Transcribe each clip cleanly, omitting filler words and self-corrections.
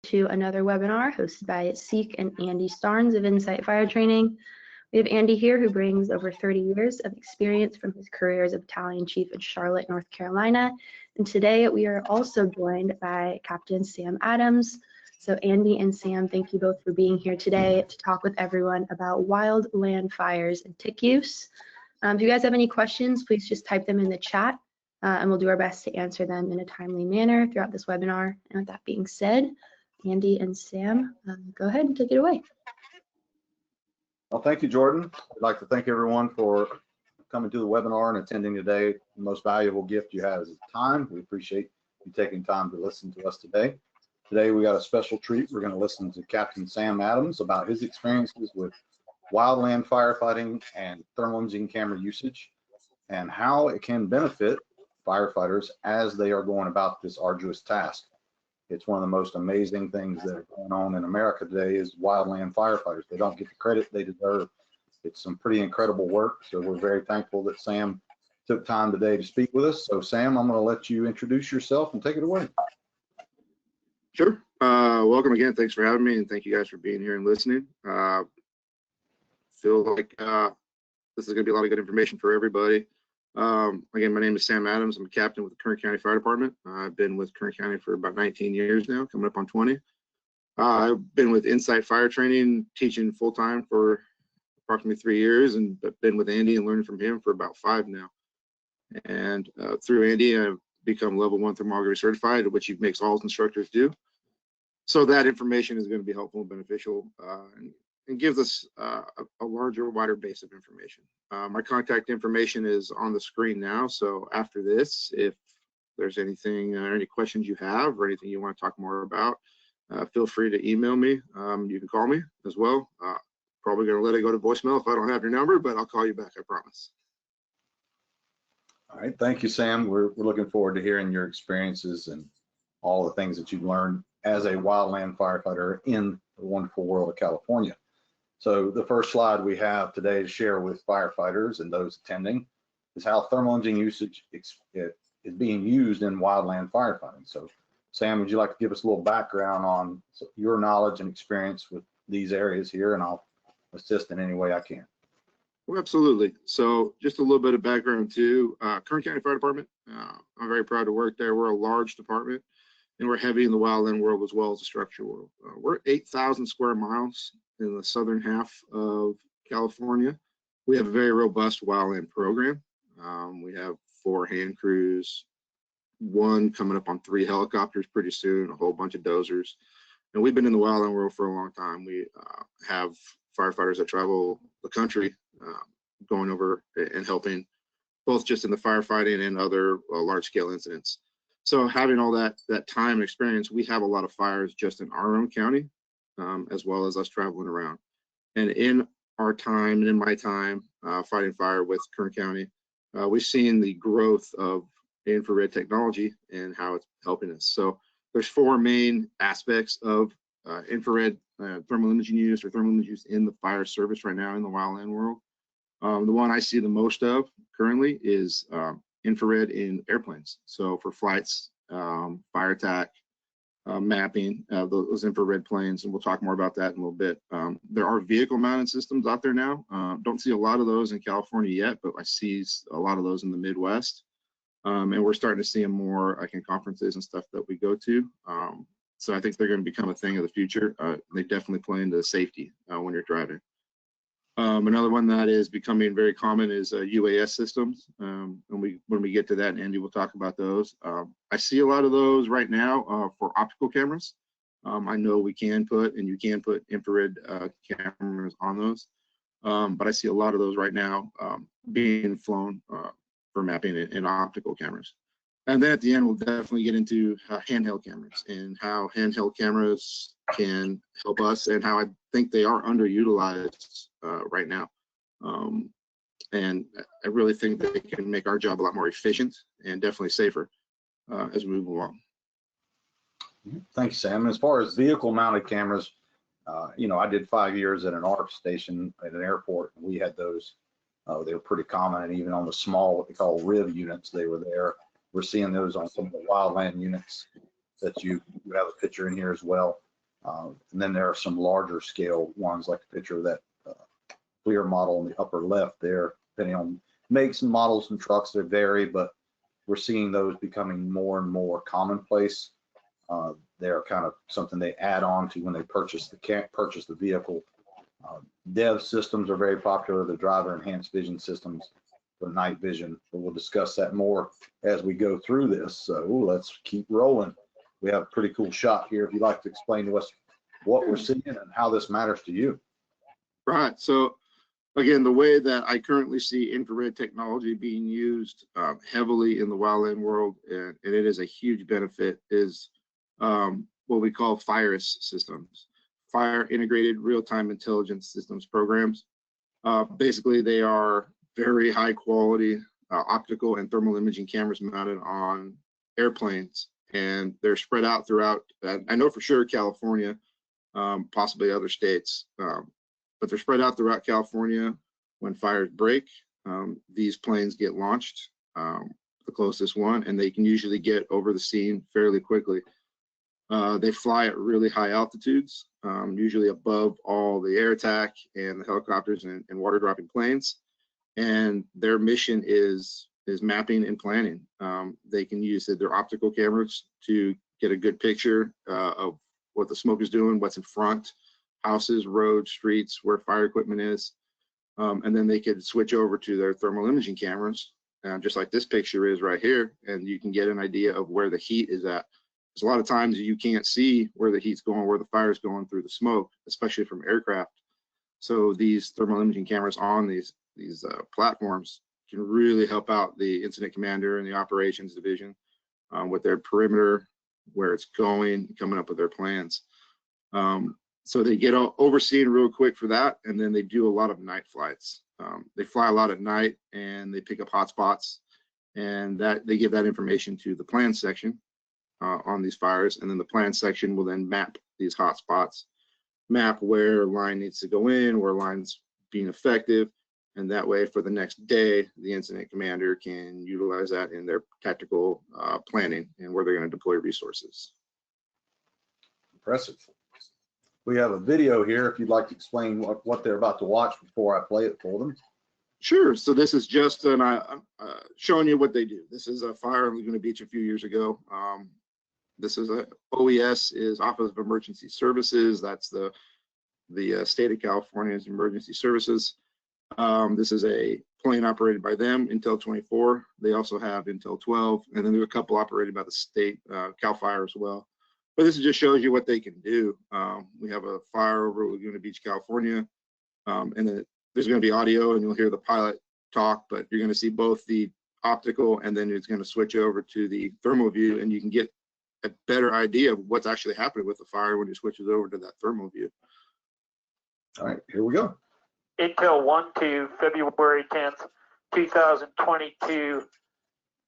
To another webinar hosted by Seek and Andy Starnes of Insight Fire Training. We have Andy here who brings over 30 years of experience from his career as a battalion chief in Charlotte, North Carolina. And today we are also joined by Captain Sam Adams. So Andy and Sam, thank you both for being here today to talk with everyone about wildland fires and TIC use. If you guys have any questions, please just type them in the chat and we'll do our best to answer them in a timely manner throughout this webinar. And with that being said, Andy and Sam, go ahead and take it away. Well, thank you, Jordan. I'd like to thank everyone for coming to the webinar and attending today. The most valuable gift you have is time. We appreciate you taking time to listen to us today. Today, we got a special treat. We're going to listen to Captain Sam Adams about his experiences with wildland firefighting and thermal imaging camera usage and how it can benefit firefighters as they are going about this arduous task. It's one of the most amazing things that are going on in America today is wildland firefighters. They don't get the credit they deserve. It's some pretty incredible work. So we're very thankful that Sam took time today to speak with us. So Sam, I'm going to let you introduce yourself and take it away. Sure. Welcome again. Thanks for having me, and thank you guys for being here and listening. Feel like this is going to be a lot of good information for everybody. Again, my name is Sam Adams. I'm a captain with the Kern County Fire Department. I've been with Kern County for about 19 years now, coming up on 20. I've been with Insight Fire Training, teaching full-time for approximately 3 years, and been with Andy and learning from him for about 5 now. And through Andy, I've become level 1 thermography certified, which makes all instructors do. So that information is going to be helpful and beneficial and gives us a larger, wider base of information. My contact information is on the screen now. So after this, if there's anything or any questions you have or anything you want to talk more about, feel free to email me. You can call me as well. Probably going to let it go to voicemail if I don't have your number, but I'll call you back, I promise. All right, thank you, Sam. We're looking forward to hearing your experiences and all the things that you've learned as a wildland firefighter in the wonderful world of California. So the first slide we have today to share with firefighters and those attending is how thermal imaging usage is being used in wildland firefighting. So Sam, would you like to give us a little background on your knowledge and experience with these areas here, and I'll assist in any way I can. Well, absolutely. So just a little bit of background too. Kern County Fire Department, I'm very proud to work there. We're a large department and we're heavy in the wildland world as well as the structure world. We're 8,000 square miles in the southern half of California. We have a very robust wildland program. We have 4 hand crews, 1 coming up on 3 helicopters pretty soon, a whole bunch of dozers. And we've been in the wildland world for a long time. We have firefighters that travel the country going over and helping both just in the firefighting and other large scale incidents. So having all that time and experience, we have a lot of fires just in our own county, as well as us traveling around. And in our time and in my time fighting fire with Kern County, we've seen the growth of infrared technology and how it's helping us. So there's 4 main aspects of infrared thermal imaging use or thermal imaging use in the fire service right now in the wildland world. The one I see the most of currently is infrared in airplanes. So for flights, fire attack, mapping, those infrared planes, and we'll talk more about that in a little bit. There are vehicle mounted systems out there now. Don't see a lot of those in California yet, but I see a lot of those in the Midwest. And we're starting to see them more like in conferences and stuff that we go to. So I think they're going to become a thing of the future. They definitely play into safety when you're driving. Another one that is becoming very common is UAS systems. And when we get to that, Andy will talk about those. I see a lot of those right now for optical cameras. I know we can put, and you can put infrared cameras on those. But I see a lot of those right now being flown for mapping in optical cameras. And then at the end, we'll definitely get into handheld cameras and how handheld cameras can help us and how I think they are underutilized right now. And I really think that they can make our job a lot more efficient and definitely safer as we move along. Thanks, Sam. As far as vehicle mounted cameras, you know, I did 5 years at an ARP station at an airport. We had those. They were pretty common, and even on the small, what they call RIV units, they were there. We're seeing those on some of the wildland units that you have a picture in here as well. And then there are some larger scale ones, like the picture of that clear model in the upper left there, depending on makes and models and trucks, they vary, but we're seeing those becoming more and more commonplace. They're kind of something they add on to when they purchase the vehicle. Dev systems are very popular, the driver enhanced vision systems for night vision, but we'll discuss that more as we go through this. So let's keep rolling. We have a pretty cool shot here. If you'd like to explain to us what we're seeing and how this matters to you. Right. So again, the way that I currently see infrared technology being used heavily in the wildland world, and it is a huge benefit, is what we call FIRIS systems, Fire Integrated Real-Time Intelligence Systems programs. Basically, they are very high quality optical and thermal imaging cameras mounted on airplanes, and they're spread out throughout, I know for sure California, possibly other states, but they're spread out throughout California. When fires break, these planes get launched, the closest one, and they can usually get over the scene fairly quickly. They fly at really high altitudes, usually above all the air attack and the helicopters and water dropping planes. And their mission is mapping and planning. They can use their optical cameras to get a good picture of what the smoke is doing, what's in front, houses, roads, streets, where fire equipment is. And then they could switch over to their thermal imaging cameras, just like this picture is right here, and you can get an idea of where the heat is at. Because a lot of times you can't see where the heat's going, where the fire's going through the smoke, especially from aircraft. So these thermal imaging cameras on these platforms can really help out the incident commander and the operations division with their perimeter, where it's going, coming up with their plans. So they get overseen real quick for that, and then they do a lot of night flights. They fly a lot at night, and they pick up hotspots, and that they give that information to the plan section on these fires, and then the plan section will then map these hotspots, map where line needs to go in, where line's being effective, and that way for the next day, the incident commander can utilize that in their tactical planning and where they're going to deploy resources. Impressive. We have a video here if you'd like to explain what they're about to watch before I play it for them. Sure. So this is just showing you what they do. This is a fire in Laguna Beach a few years ago. This is OES is Office of Emergency Services. That's the state of California's emergency services. This is a plane operated by them, Intel 24. They also have Intel 12, and then there's a couple operated by the state, Cal Fire as well. But this just shows you what they can do. We have a fire over Laguna Beach, California, and then there's going to be audio, and you'll hear the pilot talk, but you're going to see both the optical, and then it's going to switch over to the thermal view, and you can get a better idea of what's actually happening with the fire when you switch it over to that thermal view. All right, here we go. Intel 1 to February 10th, 2022,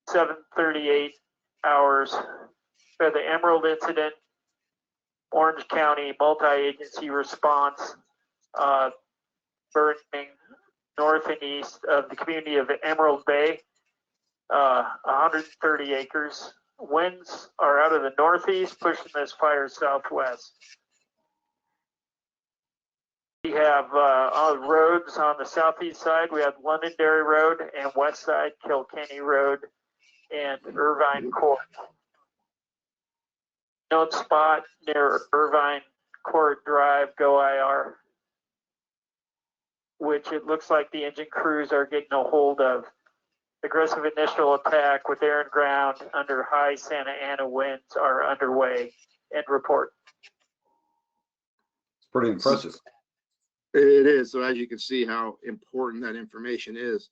7:38 hours. For the Emerald incident, Orange County multi-agency response, burning north and east of the community of Emerald Bay, 130 acres. Winds are out of the northeast, pushing this fire southwest. We have on roads on the southeast side, we have Londonderry Road, and west side, Kilkenny Road and Irvine Court. Known spot near Irvine Court Drive, Go IR, which it looks like the engine crews are getting a hold of. Aggressive initial attack with air and ground under high Santa Ana winds are underway. End report. It's pretty impressive. It is. So as you can see how important that information is.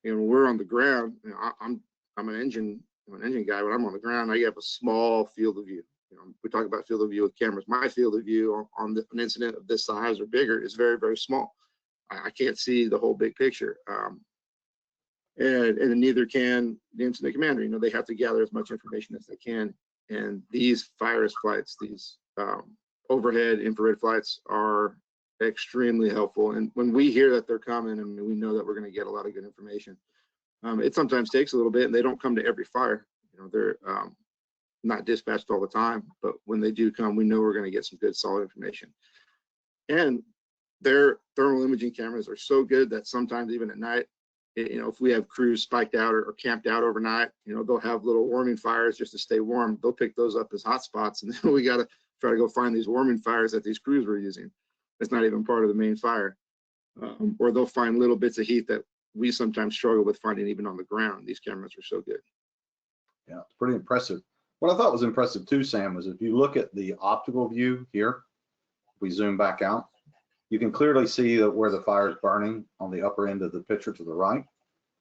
And when we're on the ground, you know, I'm an engine guy. When I'm on the ground, I have a small field of view. You know, we talk about field of view with cameras. My field of view on an incident of this size or bigger is very, very small. I can't see the whole big picture. And neither can the incident commander. You know, they have to gather as much information as they can. And these FIRIS flights, these overhead infrared flights are extremely helpful. And when we hear that they're coming and we know that we're going to get a lot of good information, it sometimes takes a little bit, and they don't come to every fire. You know, not dispatched all the time, but when they do come, we know we're going to get some good solid information. And their thermal imaging cameras are so good that sometimes even at night, if we have crews spiked out or camped out overnight, they'll have little warming fires just to stay warm. They'll pick those up as hot spots, and then we got to try to go find these warming fires that these crews were using. That's not even part of the main fire. Or they'll find little bits of heat that we sometimes struggle with finding even on the ground. These cameras are so good. Yeah, it's pretty impressive. What I thought was impressive too, Sam, was if you look at the optical view here, if we zoom back out, you can clearly see that where the fire is burning on the upper end of the picture to the right.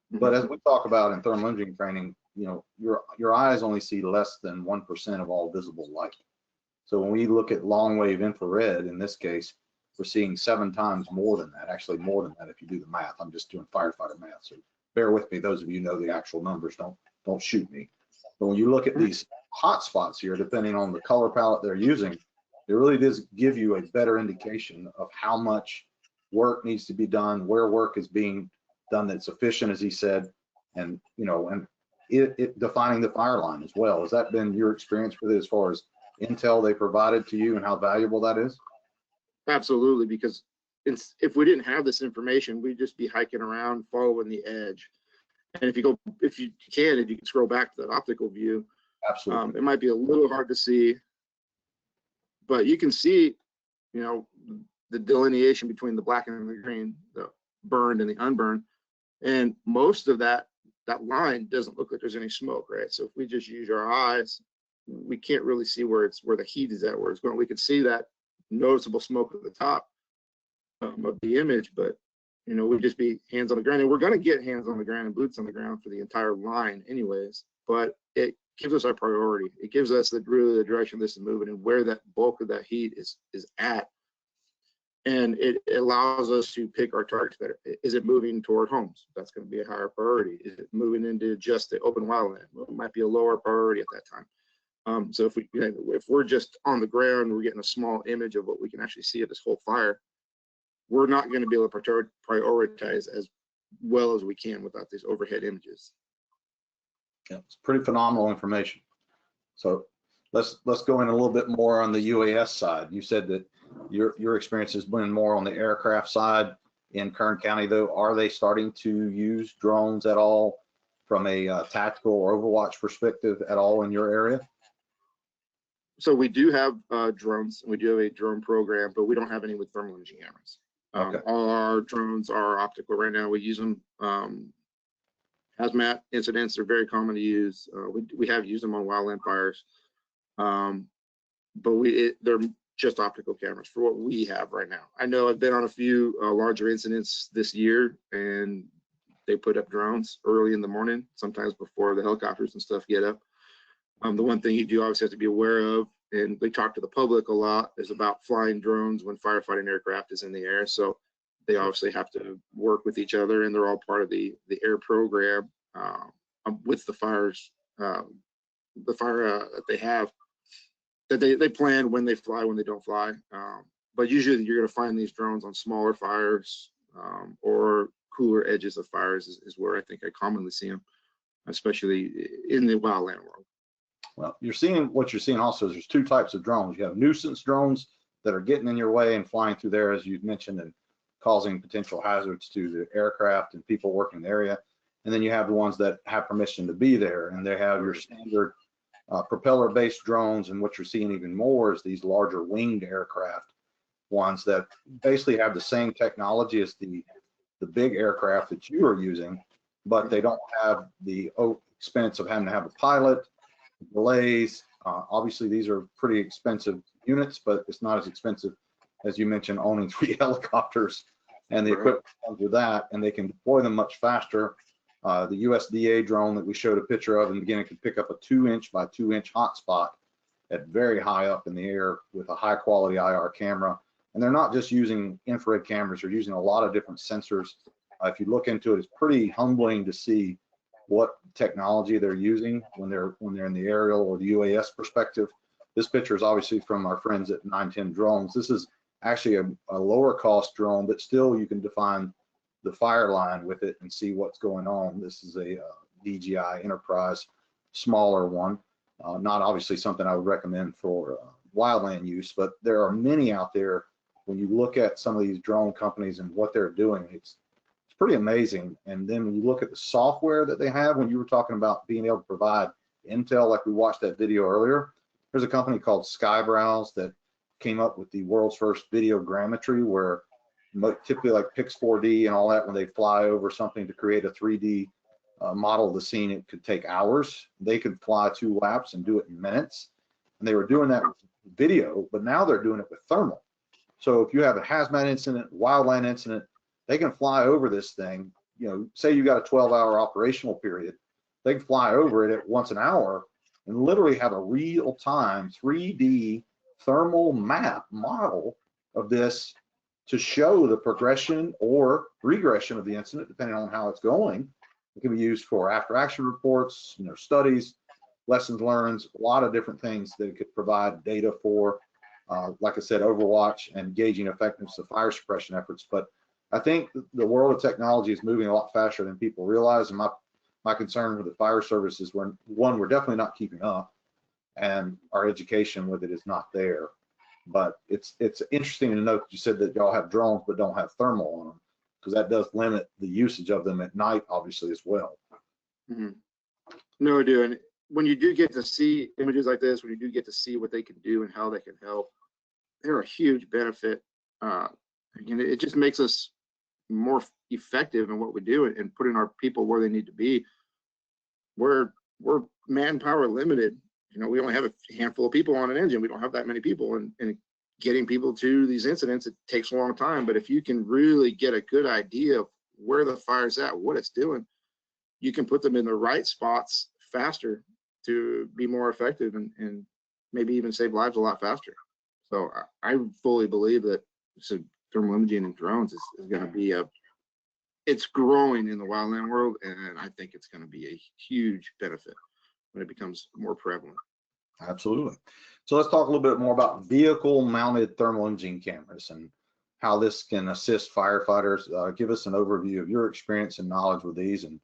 But as we talk about in thermal imaging training, your eyes only see less than 1% of all visible light. So when we look at long wave infrared, in this case, we're seeing 7 times more than that, actually more than that if you do the math. I'm just doing firefighter math, so bear with me. Those of you know the actual numbers, don't shoot me. But when you look at these hot spots here, depending on the color palette they're using, it really does give you a better indication of how much work needs to be done, where work is being done that's efficient, as he said, and it defining the fire line as well. Has that been your experience with it as far as intel they provided to you and how valuable that is? Absolutely, because if we didn't have this information, we'd just be hiking around following the edge. And if you can scroll back to that optical view, Absolutely. it might be a little hard to see, but you can see, the delineation between the black and the green, the burned and the unburned, and most of that line doesn't look like there's any smoke, right? So if we just use our eyes, we can't really see where the heat is at, where it's going. We can see that noticeable smoke at the top of the image, but we'd just be hands on the ground, and we're going to get hands on the ground and boots on the ground for the entire line anyways, but it gives us our priority. It gives us really the direction this is moving and where that bulk of that heat is at, and it allows us to pick our targets better. Is it moving toward homes? That's going to be a higher priority. Is it moving into just the open wildland? Well, it might be a lower priority at that time. So if we're just on the ground, we're getting a small image of what we can actually see of this whole fire, we're not going to be able to prioritize as well as we can without these overhead images. Yeah, it's pretty phenomenal information. So let's go in a little bit more on the UAS side. You said that your experience has been more on the aircraft side in Kern County, though. Are they starting to use drones at all from a tactical or overwatch perspective at all in your area? So we do have drones, and we do have a drone program, but we don't have any with thermal imaging cameras. Okay. All our drones are optical right now. We use them hazmat incidents are very common to use. We have used them on wildland fires, but they're just optical cameras for what we have right now. I know I've been on a few larger incidents this year, and they put up drones early in the morning, sometimes before the helicopters and stuff get up. The one thing you do obviously have to be aware of, and they talk to the public a lot, is about flying drones when firefighting aircraft is in the air. So they obviously have to work with each other, and they're all part of the air program with the fires, the fire that they have, that they plan when they fly, when they don't fly. But usually you're going to find these drones on smaller fires or cooler edges of fires is where I think I commonly see them, especially in the wildland world. Well, what you're seeing also is there's 2 types of drones. You have nuisance drones that are getting in your way and flying through there, as you've mentioned, and causing potential hazards to the aircraft and people working in the area. And then you have the ones that have permission to be there, and they have your standard propeller-based drones. And what you're seeing even more is these larger winged aircraft ones that basically have the same technology as the big aircraft that you are using, but they don't have the expense of having to have a pilot, delays. Obviously, these are pretty expensive units, but it's not as expensive as you mentioned owning 3 helicopters and the equipment comes with that, and they can deploy them much faster. The USDA drone that we showed a picture of in the beginning can pick up a 2-inch by 2-inch hotspot at very high up in the air with a high quality IR camera. And they're not just using infrared cameras, they're using a lot of different sensors. If you look into it, it's pretty humbling to see what technology they're using when they're in the aerial or the UAS perspective. This picture is obviously from our friends at 910 Drones. This is actually a lower cost drone, but still you can define the fire line with it and see what's going on. This is a DJI Enterprise, smaller one. Not obviously something I would recommend for wildland use, but there are many out there. When you look at some of these drone companies and what they're doing, it's pretty amazing. And then when you look at the software that they have, when you were talking about being able to provide intel, like we watched that video earlier, there's a company called Skybrowse that came up with the world's first videogrammetry, where typically like Pix4D and all that, when they fly over something to create a 3D model of the scene, it could take hours. They could fly 2 laps and do it in minutes. And they were doing that with video, but now they're doing it with thermal. So if you have a hazmat incident, wildland incident, they can fly over this thing. You know, say you got a 12-hour operational period, they can fly over it at once an hour and literally have a real-time 3D thermal map model of this to show the progression or regression of the incident, depending on how it's going. It can be used for after-action reports, you know, studies, lessons learned, a lot of different things that it could provide data for. Like I said, Overwatch and gauging effectiveness of fire suppression efforts. But I think the world of technology is moving a lot faster than people realize. And my concern with the fire service is when, one, we're definitely not keeping up, and our education with it is not there. But it's interesting to note that you said that y'all have drones but don't have thermal on them, because that does limit the usage of them at night, obviously, as well. Mm-hmm. No, I do. And when you do get to see images like this, when you do get to see what they can do and how they can help, they're a huge benefit. And it just makes us more effective in what we do and putting our people where they need to be. We're manpower limited. You know, we only have a handful of people on an engine. We don't have that many people, and getting people to these incidents, it takes a long time. But if you can really get a good idea of where the fire's at, what it's doing, you can put them in the right spots faster to be more effective and maybe even save lives a lot faster. So I fully believe that thermal imaging and drones is going to be it's growing in the wildland world, and I think it's going to be a huge benefit when it becomes more prevalent. Absolutely. So let's talk a little bit more about vehicle-mounted thermal imaging cameras and how this can assist firefighters. Give us an overview of your experience and knowledge with these, and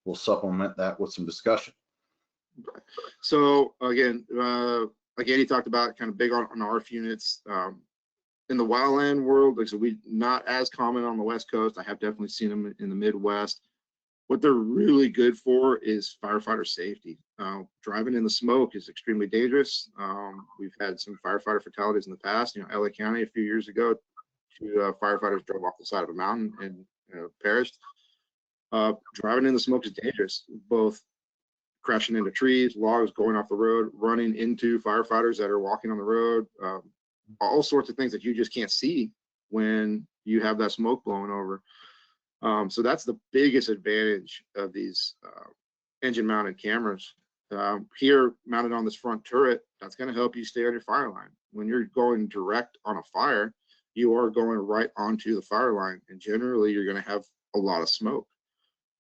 we'll supplement that with some discussion. So again, like Andy talked about, kind of big on RF units. In the wildland world, like, so we not as common on the West Coast. I have definitely seen them in the Midwest. What they're really good for is firefighter safety. Driving in the smoke is extremely dangerous. We've had some firefighter fatalities in the past. You know, LA County a few years ago, 2 firefighters drove off the side of a mountain and perished. Driving in the smoke is dangerous, both crashing into trees, logs going off the road, running into firefighters that are walking on the road, all sorts of things that you just can't see when you have that smoke blowing over. So that's the biggest advantage of these engine mounted cameras. Here, mounted on this front turret, that's going to help you stay on your fire line. When you're going direct on a fire, you are going right onto the fire line, and generally you're going to have a lot of smoke.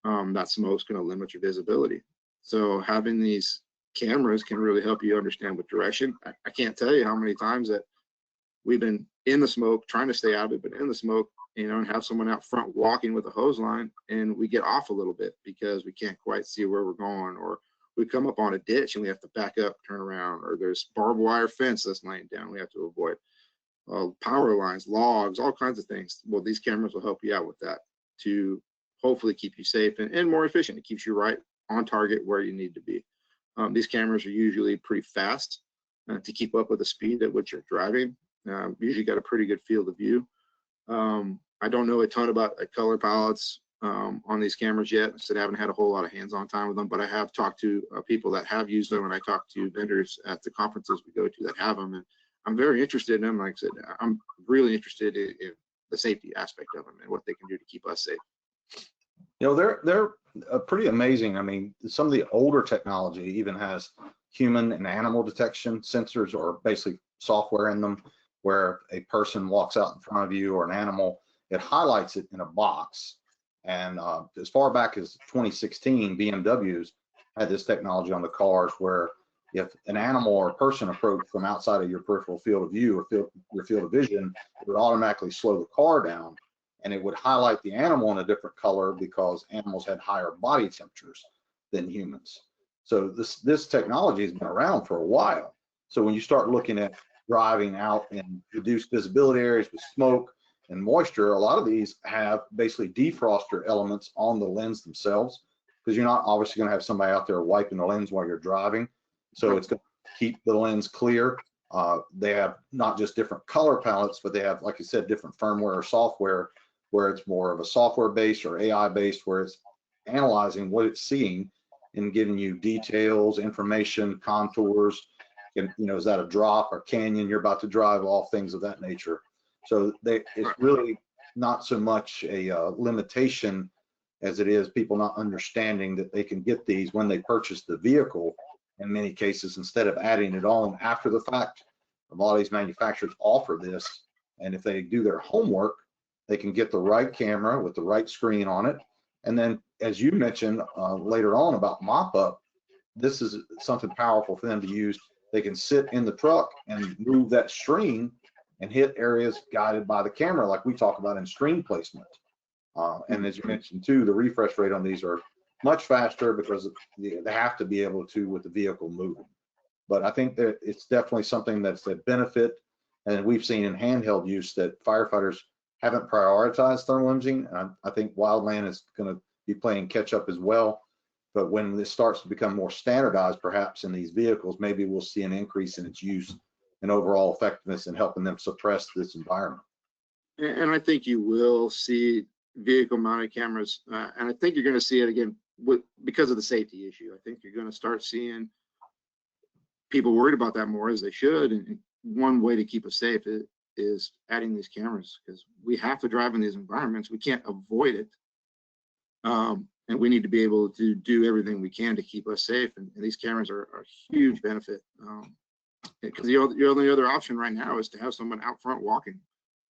That smoke's going to limit your visibility. So having these cameras can really help you understand what direction. I can't tell you how many times that we've been in the smoke, trying to stay out of it, but in the smoke, you know, and have someone out front walking with a hose line, and we get off a little bit because we can't quite see where we're going, or we come up on a ditch and we have to back up, turn around, or there's barbed wire fence that's laying down we have to avoid. Power lines, logs, all kinds of things. Well, these cameras will help you out with that to hopefully keep you safe and more efficient. It keeps you right on target where you need to be. These cameras are usually pretty fast to keep up with the speed at which you're driving. Usually got a pretty good field of view. I don't know a ton about color palettes on these cameras yet, so I haven't had a whole lot of hands-on time with them, but I have talked to people that have used them, and I talked to vendors at the conferences we go to that have them, and I'm very interested in them. Like I said, I'm really interested in the safety aspect of them and what they can do to keep us safe. You know, they're pretty amazing. I mean, some of the older technology even has human and animal detection sensors, or basically software in them, where a person walks out in front of you or an animal, it highlights it in a box. And as far back as 2016, BMWs had this technology on the cars where if an animal or a person approached from outside of your peripheral field of view or your field of vision, it would automatically slow the car down, and it would highlight the animal in a different color because animals had higher body temperatures than humans. So this technology has been around for a while. So when you start looking at driving out in reduced visibility areas with smoke and moisture, a lot of these have basically defroster elements on the lens themselves, because you're not obviously going to have somebody out there wiping the lens while you're driving. So it's going to keep the lens clear. They have not just different color palettes, but they have, like you said, different firmware or software, where it's more of a software based or AI based, where it's analyzing what it's seeing and giving you details, information, contours. And, you know, is that a drop or canyon you're about to drive, all things of that nature. So it's really not so much a limitation as it is people not understanding that they can get these when they purchase the vehicle. In many cases, instead of adding it on after the fact, a lot of these manufacturers offer this. And if they do their homework, they can get the right camera with the right screen on it. And then, as you mentioned later on about Mop-up, this is something powerful for them to use. They can sit in the truck and move that string and hit areas guided by the camera, like we talk about in string placement. And as you mentioned too, the refresh rate on these are much faster because they have to be able to with the vehicle moving. But I think that it's definitely something that's a benefit, and we've seen in handheld use that firefighters haven't prioritized thermal imaging. I think Wildland is going to be playing catch up as well. But when this starts to become more standardized, perhaps in these vehicles, maybe we'll see an increase in its use and overall effectiveness in helping them suppress this environment. And I think you will see vehicle mounted cameras, and I think you're going to see it again because of the safety issue. I think you're going to start seeing people worried about that more, as they should. And one way to keep us safe is adding these cameras, because we have to drive in these environments. We can't avoid it. And we need to be able to do everything we can to keep us safe. And these cameras are a huge benefit. Because the only other option right now is to have someone out front walking.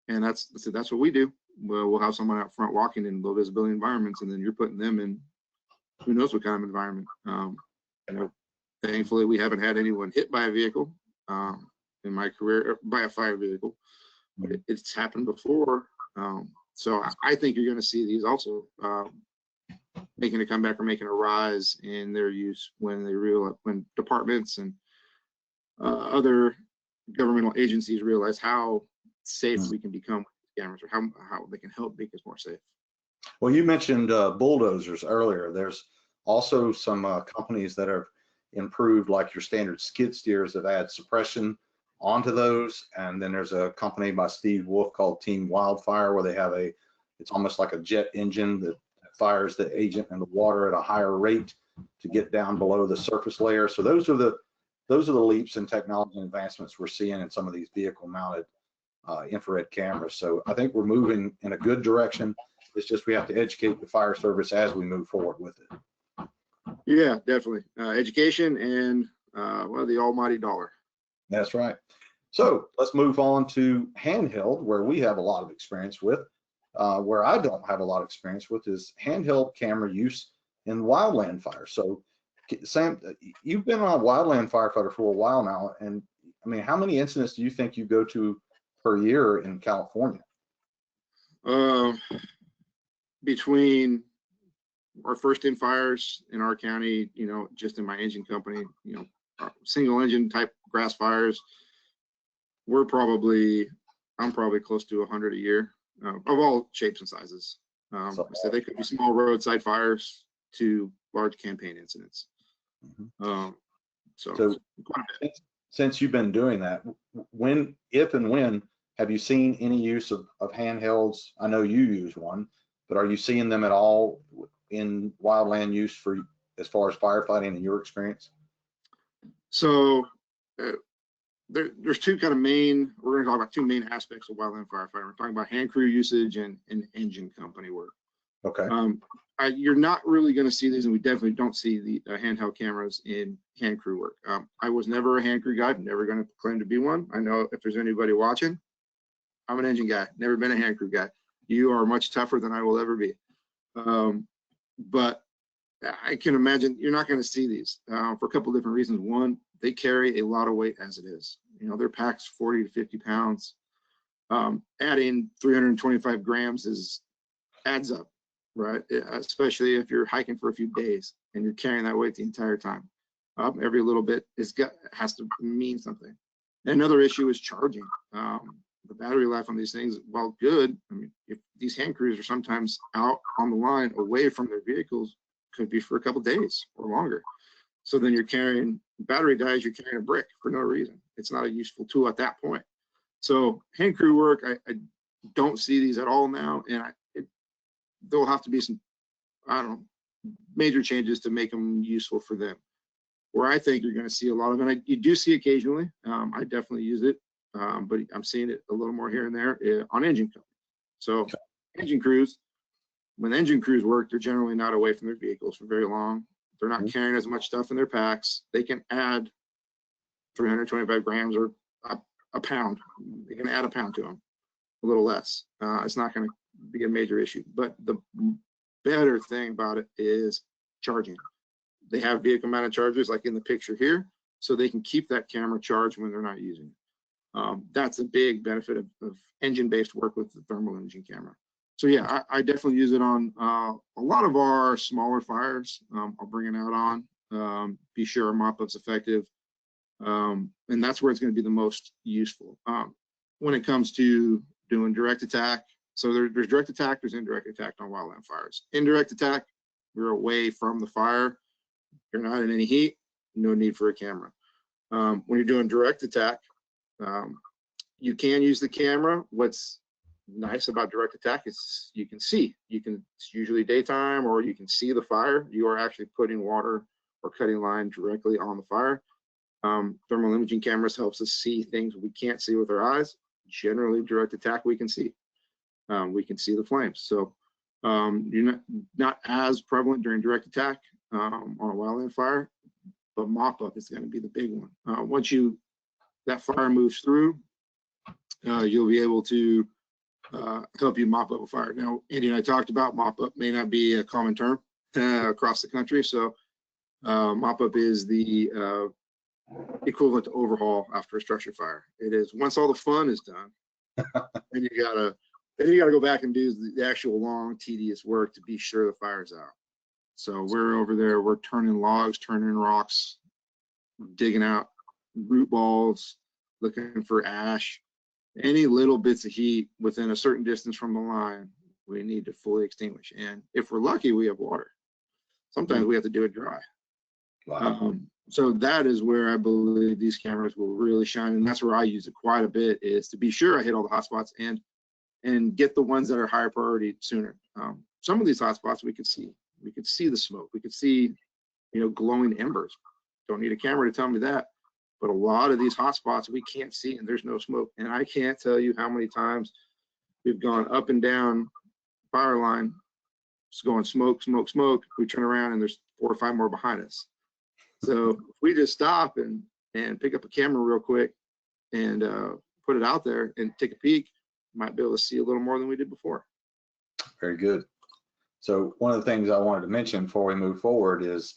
And that's what we do. We'll have someone out front walking in low visibility environments, and then you're putting them in who knows what kind of environment. You know, thankfully, we haven't had anyone hit by a vehicle in my career, by a fire vehicle, but it's happened before. So I think you're going to see these also making a comeback or making a rise in their use when departments and other governmental agencies realize how safe we can become with cameras, or how they can help make us more safe. Well, you mentioned bulldozers earlier. There's also some companies that have improved, like your standard skid steers, that add suppression onto those. And then there's a company by Steve Wolf called Team Wildfire, where they have it's almost like a jet engine that fires the agent in the water at a higher rate to get down below the surface layer. So those are the leaps in technology and advancements we're seeing in some of these vehicle mounted infrared cameras. So I think we're moving in a good direction. It's just we have to educate the fire service as we move forward with it. Yeah, definitely. Education and well, the almighty dollar. That's right. So let's move on to handheld, where we have a lot of experience with. Where I don't have a lot of experience with is handheld camera use in wildland fire. So Sam, you've been a wildland firefighter for a while now, and I mean, how many incidents do you think you go to per year in California? Between our first in fires in our county, you know, just in my engine company, you know, single engine type grass fires, I'm probably close to 100 a year, of all shapes and sizes. So they could be small roadside fires to large campaign incidents. So quite a bit. Since you've been doing that, if and when have you seen any use of handhelds? I know you use one, but are you seeing them at all in wildland use as far as firefighting in your experience? So there's two kind of we're going to talk about two main aspects of wildland firefighting. We're talking about hand crew usage and engine company work. Okay. You're not really going to see these, and we definitely don't see the handheld cameras in hand crew work. I was never a hand crew guy. I'm never going to claim to be one. I know if there's anybody watching, I'm an engine guy, never been a hand crew guy. You are much tougher than I will ever be. But I can imagine you're not going to see these for a couple different reasons. One, they carry a lot of weight as it is. You know, their pack's 40 to 50 pounds. Adding 325 grams adds up, right? Especially if you're hiking for a few days and you're carrying that weight the entire time. Every little bit has to mean something. And another issue is charging. The battery life on these things, while good, I mean, if these hand crews are sometimes out on the line away from their vehicles, could be for a couple days or longer. So then you're carrying battery dies, you're carrying a brick for no reason. It's not a useful tool at that point. So hand crew work, I don't see these at all now, and there'll have to be some, I don't know, major changes to make them useful for them. Where I think you're going to see a lot of it, you do see occasionally. I definitely use it, but I'm seeing it a little more here and there on engine companies. So engine crews, when engine crews work, they're generally not away from their vehicles for very long. They're not carrying as much stuff in their packs. They can add 325 grams or a pound. They can add a pound to them, a little less. It's not going to be a major issue. But the better thing about it is charging. They have vehicle mounted chargers like in the picture here, so they can keep that camera charged when they're not using it. That's a big benefit of engine-based work with the thermal imaging camera. So yeah, I definitely use it on a lot of our smaller fires. I'll bring it out on, be sure our mop-up's effective. And that's where it's going to be the most useful. When it comes to doing direct attack, so there's direct attack, there's indirect attack on wildland fires. Indirect attack, you're away from the fire. You're not in any heat, no need for a camera. When you're doing direct attack, you can use the camera. What's nice about direct attack is you can see. It's usually daytime, or you can see the fire. You are actually putting water or cutting line directly on the fire. Thermal imaging cameras helps us see things we can't see with our eyes. Generally, direct attack we can see. We can see the flames. So you're not as prevalent during direct attack on a wildland fire, but mop-up is going to be the big one. Once that fire moves through, you'll be able to help you mop up a fire. Now, Andy and I talked about mop-up may not be a common term across the country, so mop-up is the equivalent to overhaul after a structure fire. It is once all the fun is done, and you gotta go back and do the actual long, tedious work to be sure the fire's out. So we're over there, we're turning logs, turning rocks, digging out root balls, looking for ash. Any little bits of heat within a certain distance from the line, we need to fully extinguish. And if we're lucky, we have water. Sometimes we have to do it dry. Wow. So that is where I believe these cameras will really shine, and that's where I use it quite a bit, is to be sure I hit all the hot spots and get the ones that are higher priority sooner. Some of these hot spots we could see the smoke, we could see, glowing embers. Don't need a camera to tell me that, but a lot of these hot spots we can't see and there's no smoke. And I can't tell you how many times we've gone up and down fire line, just going smoke, smoke, smoke. We turn around and there's 4 or 5 more behind us. So if we just stop and pick up a camera real quick and put it out there and take a peek, might be able to see a little more than we did before. Very good. So one of the things I wanted to mention before we move forward is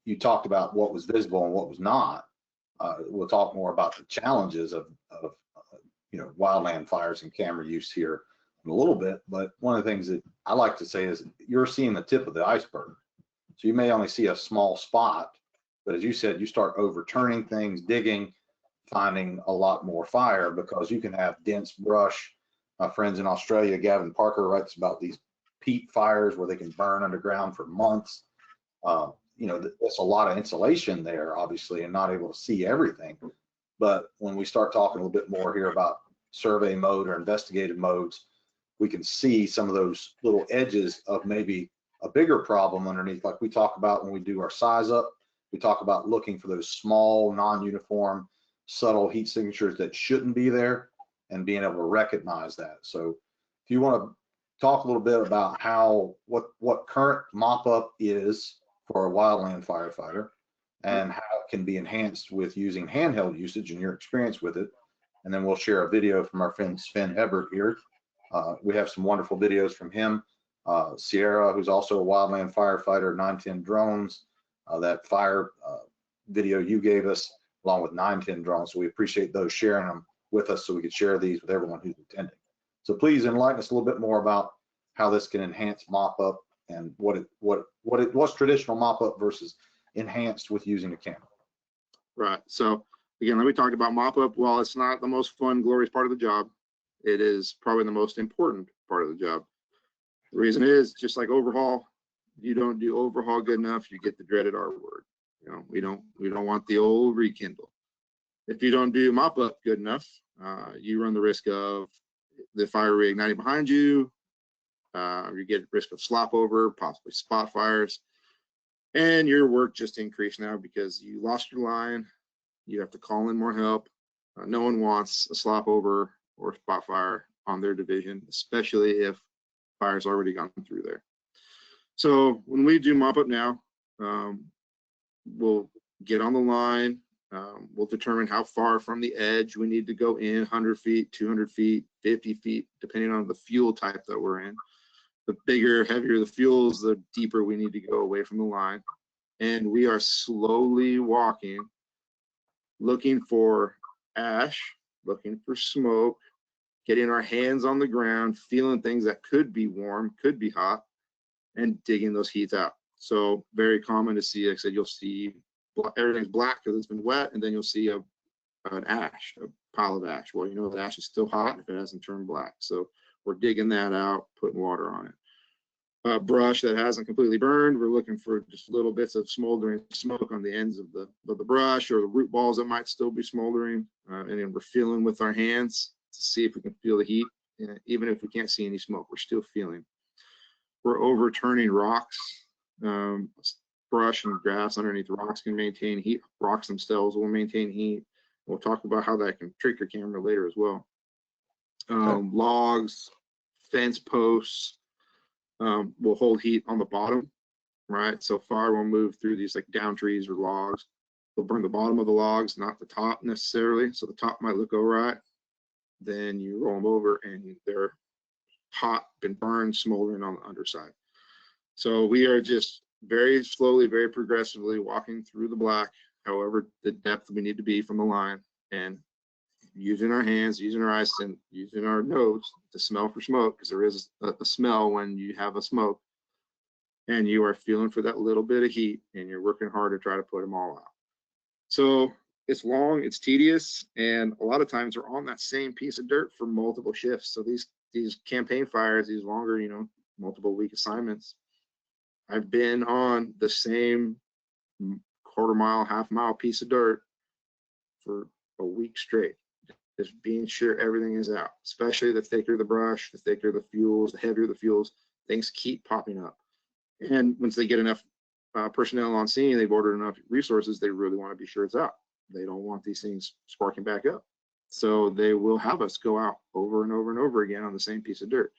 you talked about what was visible and what was not. We'll talk more about the challenges of wildland fires and camera use here in a little bit. But one of the things that I like to say is you're seeing the tip of the iceberg. So you may only see a small spot, but as you said, you start overturning things, digging, finding a lot more fire because you can have dense brush. My friends in Australia, Gavin Parker, writes about these peat fires where they can burn underground for months. There's a lot of insulation there, obviously, and not able to see everything. But when we start talking a little bit more here about survey mode or investigative modes, we can see some of those little edges of maybe a bigger problem underneath, like we talk about when we do our size up. We talk about looking for those small, non-uniform, subtle heat signatures that shouldn't be there and being able to recognize that. So if you want to talk a little bit about what current mop-up is for a wildland firefighter and how it can be enhanced with using handheld usage and your experience with it. And then we'll share a video from our friend Sven Hebert here. We have some wonderful videos from him. Sierra, who's also a wildland firefighter, 910 drones, that fire video you gave us, along with 910 drones. So we appreciate those sharing them with us so we could share these with everyone who's attending. So please enlighten us a little bit more about how this can enhance mop-up and what's traditional mop-up versus enhanced with using a camera. Right. So again, let me talk about mop-up. While it's not the most fun, glorious part of the job, it is probably the most important part of the job. The reason is, just like overhaul, you don't do overhaul good enough, you get the dreaded R word. You know, we don't want the old rekindle. If you don't do mop-up good enough, you run the risk of the fire reigniting behind you. You get risk of slop-over, possibly spot fires, and your work just increased now because you lost your line. You have to call in more help. No one wants a slop-over or spot fire on their division, especially if fire's already gone through there. So when we do mop-up now, we'll get on the line. We'll determine how far from the edge we need to go in, 100 feet, 200 feet, 50 feet, depending on the fuel type that we're in. The bigger, heavier the fuels, the deeper we need to go away from the line. And we are slowly walking, looking for ash, looking for smoke, getting our hands on the ground, feeling things that could be warm, could be hot, and digging those heats out. So very common to see, like I said, you'll see everything's black because it's been wet, and then you'll see an ash, a pile of ash. Well, you know the ash is still hot if it hasn't turned black. So we're digging that out, putting water on it. Brush that hasn't completely burned, we're looking for just little bits of smoldering smoke on the ends of the brush, or the root balls that might still be smoldering. And then we're feeling with our hands to see if we can feel the heat. Even if we can't see any smoke, we're still feeling. We're overturning rocks. Brush and grass underneath rocks can maintain heat. Rocks themselves will maintain heat. We'll talk about how that can trick your camera later as well. Logs, fence posts will hold heat on the bottom, right? So fire will move through these like down trees or logs. They'll burn the bottom of the logs, not the top necessarily. So the top might look all right. Then you roll them over and they're hot, been burned, smoldering on the underside. So we are just very slowly, very progressively walking through the black, however the depth we need to be from the line, and using our hands, using our eyes, and using our nose to smell for smoke, because there is a smell when you have a smoke, and you are feeling for that little bit of heat, and you're working hard to try to put them all out. So it's long, it's tedious, and a lot of times we're on that same piece of dirt for multiple shifts. So these campaign fires, these longer, you know, multiple week assignments, I've been on the same quarter mile, half mile piece of dirt for a week straight, just being sure everything is out, especially the thicker the brush, the thicker the fuels, the heavier the fuels, things keep popping up. And once they get enough personnel on scene, they've ordered enough resources, they really want to be sure it's out. They don't want these things sparking back up. So they will have us go out over and over and over again on the same piece of dirt.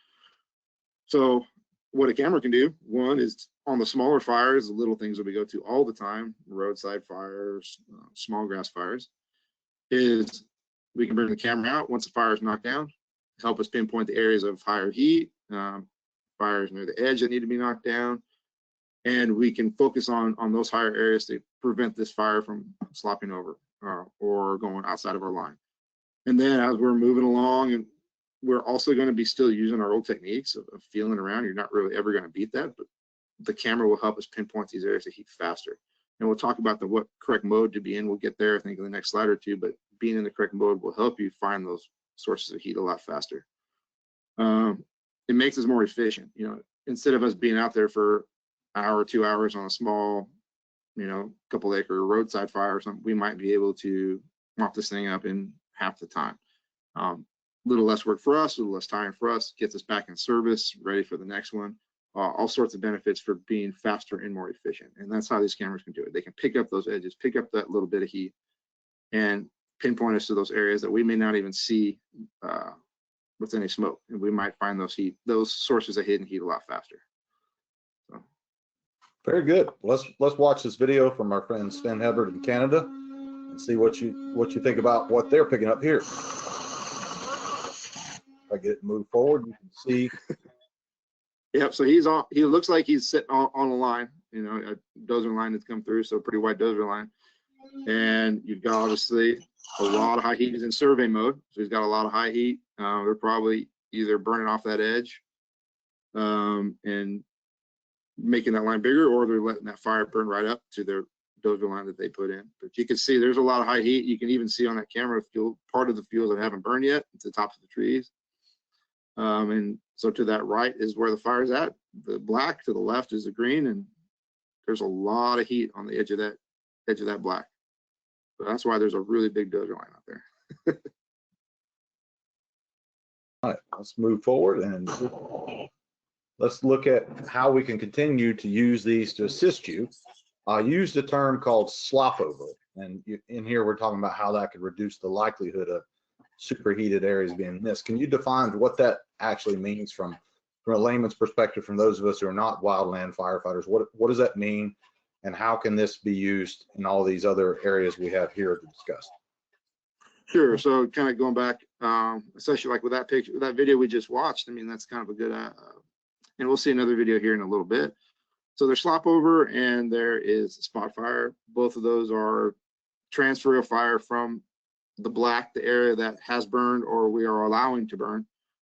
So what a camera can do, one is on the smaller fires, the little things that we go to all the time, roadside fires, small grass fires, is we can bring the camera out once the fire is knocked down, help us pinpoint the areas of higher heat, fires near the edge that need to be knocked down, and we can focus on those higher areas to prevent this fire from slopping over or going outside of our line. And then as we're moving along, and we're also going to be still using our old techniques of feeling around. You're not really ever going to beat that, but the camera will help us pinpoint these areas of heat faster. And we'll talk about what correct mode to be in. We'll get there, I think, in the next slide or two, but being in the correct mode will help you find those sources of heat a lot faster. It makes us more efficient. You know, instead of us being out there for an hour or 2 hours on a small, you know, couple acre roadside fire or something, we might be able to mop this thing up in half the time. Little less work for us, a little less time for us, gets us back in service, ready for the next one. All sorts of benefits for being faster and more efficient. And that's how these cameras can do it. They can pick up those edges, pick up that little bit of heat, and pinpoint us to those areas that we may not even see with any smoke. And we might find those sources of hidden heat a lot faster. So. Very good. Let's watch this video from our friend Sven Hubbard in Canada and see what you think about what they're picking up here. If I get it moved forward, you can see. Yep, so he looks like he's sitting on a line, you know, a dozer line that's come through, so a pretty wide dozer line. And you've got obviously a lot of high heat. He's in survey mode, so he's got a lot of high heat. They're probably either burning off that edge and making that line bigger, or they're letting that fire burn right up to dozer line that they put in. But you can see there's a lot of high heat. You can even see on that camera part of the fuels that haven't burned yet at the tops of the trees. And so to that right is where the fire's at. The black to the left is the green, and there's a lot of heat on the edge of that black. So that's why there's a really big dozer line out there. All right, let's move forward and let's look at how we can continue to use these to assist you. I used a term called slop-over, and in here we're talking about how that could reduce the likelihood of superheated areas being missed. Can you define what that actually means from a layman's perspective, from those of us who are not wildland firefighters? What does that mean, and how can this be used in all these other areas we have here to discuss? Sure. So kind of going back, especially like with that picture, that video we just watched, I mean, that's kind of a good, and we'll see another video here in a little bit. So there's slop over and there is spot fire. Both of those are transfer of fire from the black, the area that has burned or we are allowing to burn,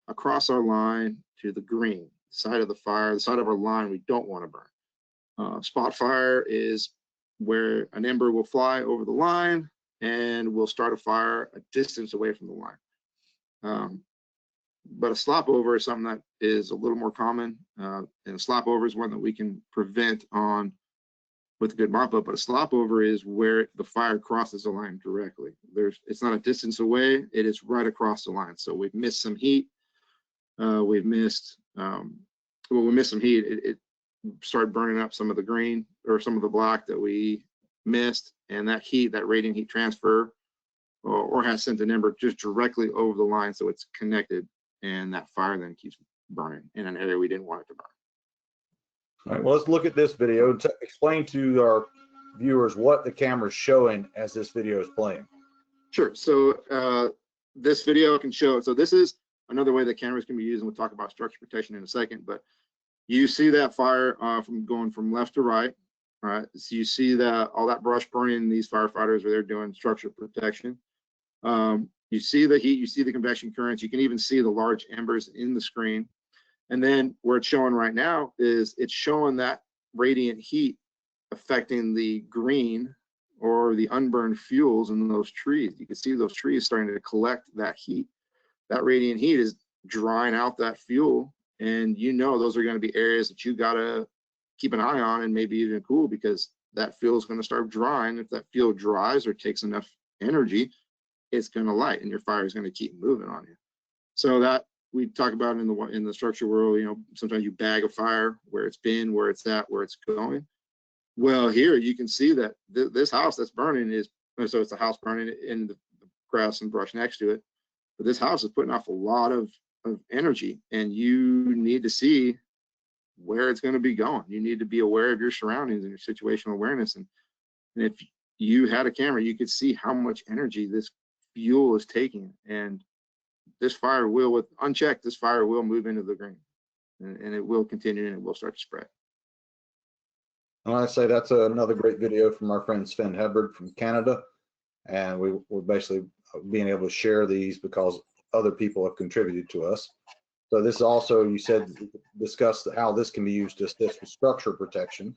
across our line to the green side of the fire, the side of our line we don't want to burn. Spot fire is where an ember will fly over the line and we'll start a fire a distance away from the line. But a slop over is something that is a little more common, and a slop over is one that we can prevent on with a good mop-up. But a slop over is where the fire crosses the line directly. It's not a distance away; it is right across the line. So we've missed some heat. We missed some heat. It started burning up some of the green or some of the black that we missed, and that heat, that radiant heat transfer, or has sent an ember just directly over the line, so it's connected. And that fire then keeps burning in an area we didn't want it to burn. All right, well, let's look at this video to explain to our viewers what the camera is showing as this video is playing. Sure. So this video can show, so this is another way that cameras can be used, and we'll talk about structure protection in a second, but you see that fire from going from left to right. All right, so you see that all that brush burning, these firefighters where they're doing structure protection. You see the heat, you see the convection currents, you can even see the large embers in the screen. And then where it's showing right now is it's showing that radiant heat affecting the green or the unburned fuels in those trees. You can see those trees starting to collect that heat. That radiant heat is drying out that fuel, and you know those are going to be areas that you got to keep an eye on and maybe even cool, because that fuel is going to start drying. If that fuel dries or takes enough energy, it's going to light and your fire is going to keep moving on you. So that we talk about in the structure world, you know, sometimes you bag a fire, where it's been, where it's at, where it's going. Well, here you can see that this house that's burning is, so it's a house burning in the grass and brush next to it, but this house is putting off a lot of energy, and you need to see where it's going to be going. You need to be aware of your surroundings and your situational awareness. And if you had a camera, you could see how much energy this fuel is taking, and this fire will, with unchecked, this fire will move into the green, and it will continue, and it will start to spread. And I say that's another great video from our friend Sven Hedberg from Canada, and we're basically being able to share these because other people have contributed to us. So this also, you said, discuss how this can be used to assist with structure protection.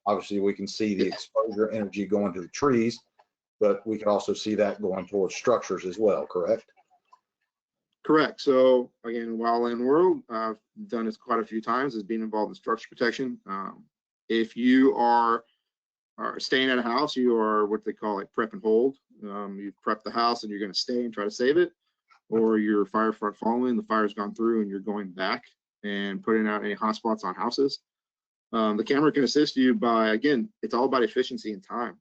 Obviously, we can see the exposure energy going to the trees, but we can also see that going towards structures as well, correct? Correct. So again, wildland world, I've done this quite a few times, is being involved in structure protection. If you are staying at a house, you are what they call like prep and hold. You prep the house and you're going to stay and try to save it, or your fire front following, the fire's gone through and you're going back and putting out any hot spots on houses. The camera can assist you by, again, it's all about efficiency and time.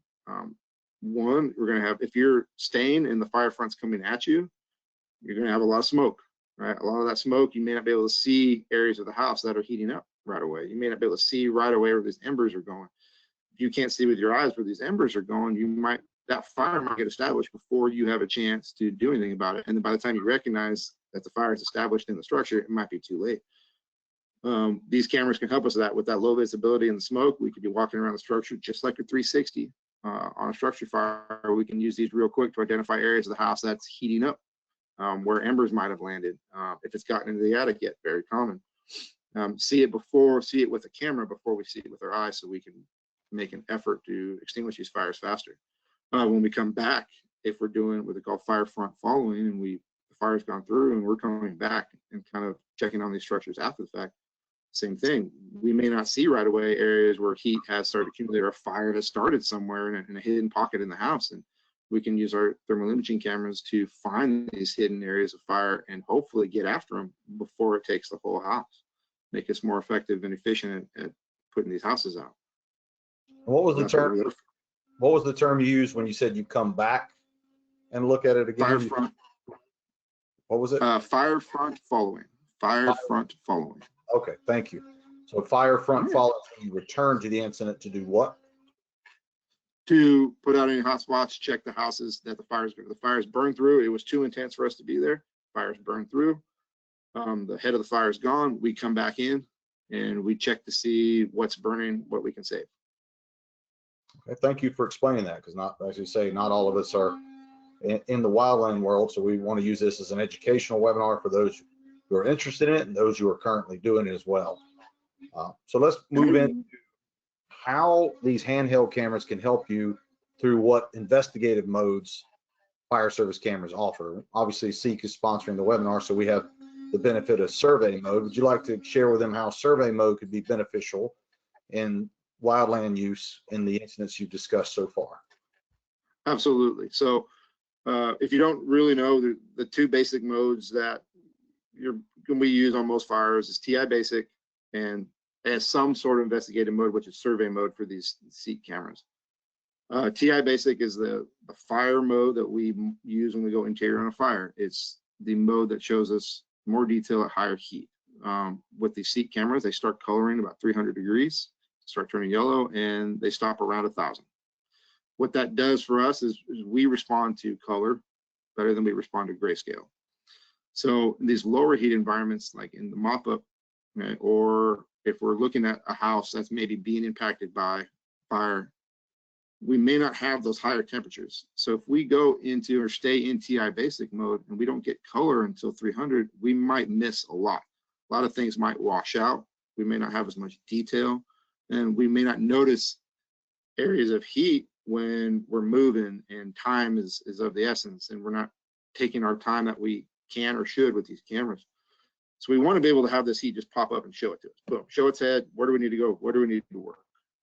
One, we're going to have, if you're staying and the fire front's coming at you, you're going to have a lot of smoke, right? A lot of that smoke, you may not be able to see areas of the house that are heating up right away. You may not be able to see right away where these embers are going. If you can't see with your eyes where these embers are going, that fire might get established before you have a chance to do anything about it. And then by the time you recognize that the fire is established in the structure, it might be too late. These cameras can help us with that. With that low visibility and the smoke, we could be walking around the structure just like a 360 on a structure fire. We can use these real quick to identify areas of the house that's heating up, where embers might have landed. If it's gotten into the attic yet, very common. See it with a camera before we see it with our eyes, so we can make an effort to extinguish these fires faster. When we come back, if we're doing what they call fire front following, and the fire's gone through and we're coming back and kind of checking on these structures after the fact, same thing. We may not see right away areas where heat has started to accumulate or a fire has started somewhere in a hidden pocket in the house, and we can use our thermal imaging cameras to find these hidden areas of fire and hopefully get after them before it takes the whole house, make us more effective and efficient at putting these houses out. What was the term? What was the term you used when you said you come back and look at it again? Fire front. What was it? Fire front following. Fire front following. Okay, thank you. So fire front following, you return to the incident to do what? To put out any hot spots, check the houses that the fires burned through. It was too intense for us to be there. Fires burned through. The head of the fire is gone. We come back in and we check to see what's burning, what we can save. Okay, thank you for explaining that, because not, as you say, not all of us are in the wildland world, so we want to use this as an educational webinar for those who are interested in it and those who are currently doing it as well. So let's move into how these handheld cameras can help you through what investigative modes fire service cameras offer. Obviously, SIC is sponsoring the webinar, so we have the benefit of survey mode. Would you like to share with them how survey mode could be beneficial in wildland use in the incidents you've discussed so far? Absolutely. So if you don't really know, the two basic modes that we use on most fires is TI basic and some sort of investigative mode, which is survey mode for these SIC cameras. TI basic is the fire mode that we use when we go interior on a fire. It's the mode that shows us more detail at higher heat. With these SIC cameras, they start coloring about 300 degrees, start turning yellow, and they stop around 1,000. What that does for us is we respond to color better than we respond to grayscale. So in these lower heat environments, like in the mop-up, right, or if we're looking at a house that's maybe being impacted by fire, we may not have those higher temperatures. So if we go into or stay in TI basic mode and we don't get color until 300, we might miss a lot. A lot of things might wash out. We may not have as much detail, and we may not notice areas of heat when we're moving, and time is of the essence, and we're not taking our time that we can or should with these cameras. So we want to be able to have this heat just pop up and show it to us. Boom, show its head. Where do we need to go? Where do we need to work?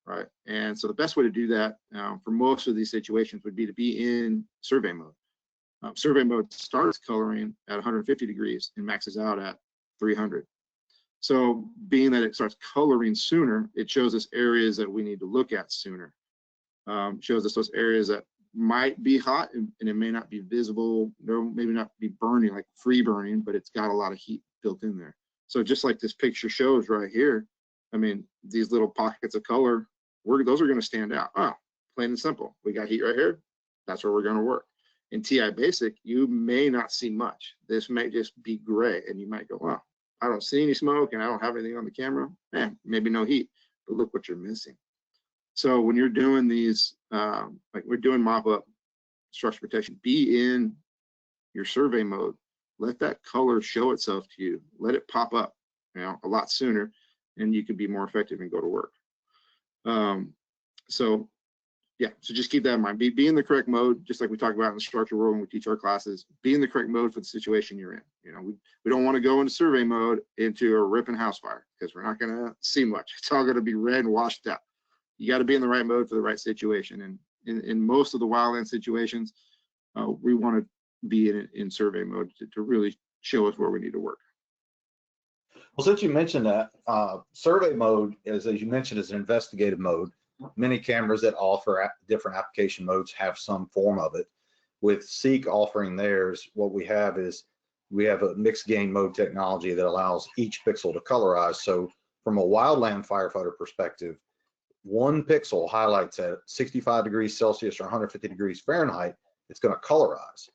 Right. And so the best way to do that for most of these situations would be to be in survey mode. Survey mode starts coloring at 150 degrees and maxes out at 300. So being that it starts coloring sooner, it shows us areas that we need to look at sooner. Shows us those areas that might be hot and it may not be visible, maybe not be burning, like free burning, but it's got a lot of heat built in there. So just like this picture shows right here, I mean, these little pockets of color, those are going to stand out. Oh, plain and simple. We got heat right here. That's where we're going to work. In TI basic, you may not see much. This may just be gray, and you might go, wow, I don't see any smoke and I don't have anything on the camera. Maybe no heat, but look what you're missing. So when you're doing these, like we're doing mop-up structure protection, be in your survey mode. Let that color show itself to you. Let it pop up, a lot sooner, and you can be more effective and go to work. So just keep that in mind. Be in the correct mode, just like we talk about in the structure world when we teach our classes. Be in the correct mode for the situation you're in. We don't want to go into survey mode into a ripping house fire, because we're not going to see much. It's all going to be red and washed out. You got to be in the right mode for the right situation. And in most of the wildland situations, we want to be in survey mode to really show us where we need to work. Well, since you mentioned that, survey mode is, as you mentioned, is an investigative mode. Many cameras that offer different application modes have some form of it. With SIC offering theirs, what we have is we have a mixed gain mode technology that allows each pixel to colorize. So from a wildland firefighter perspective, one pixel highlights at 65 degrees Celsius or 150 degrees Fahrenheit, it's going to colorize.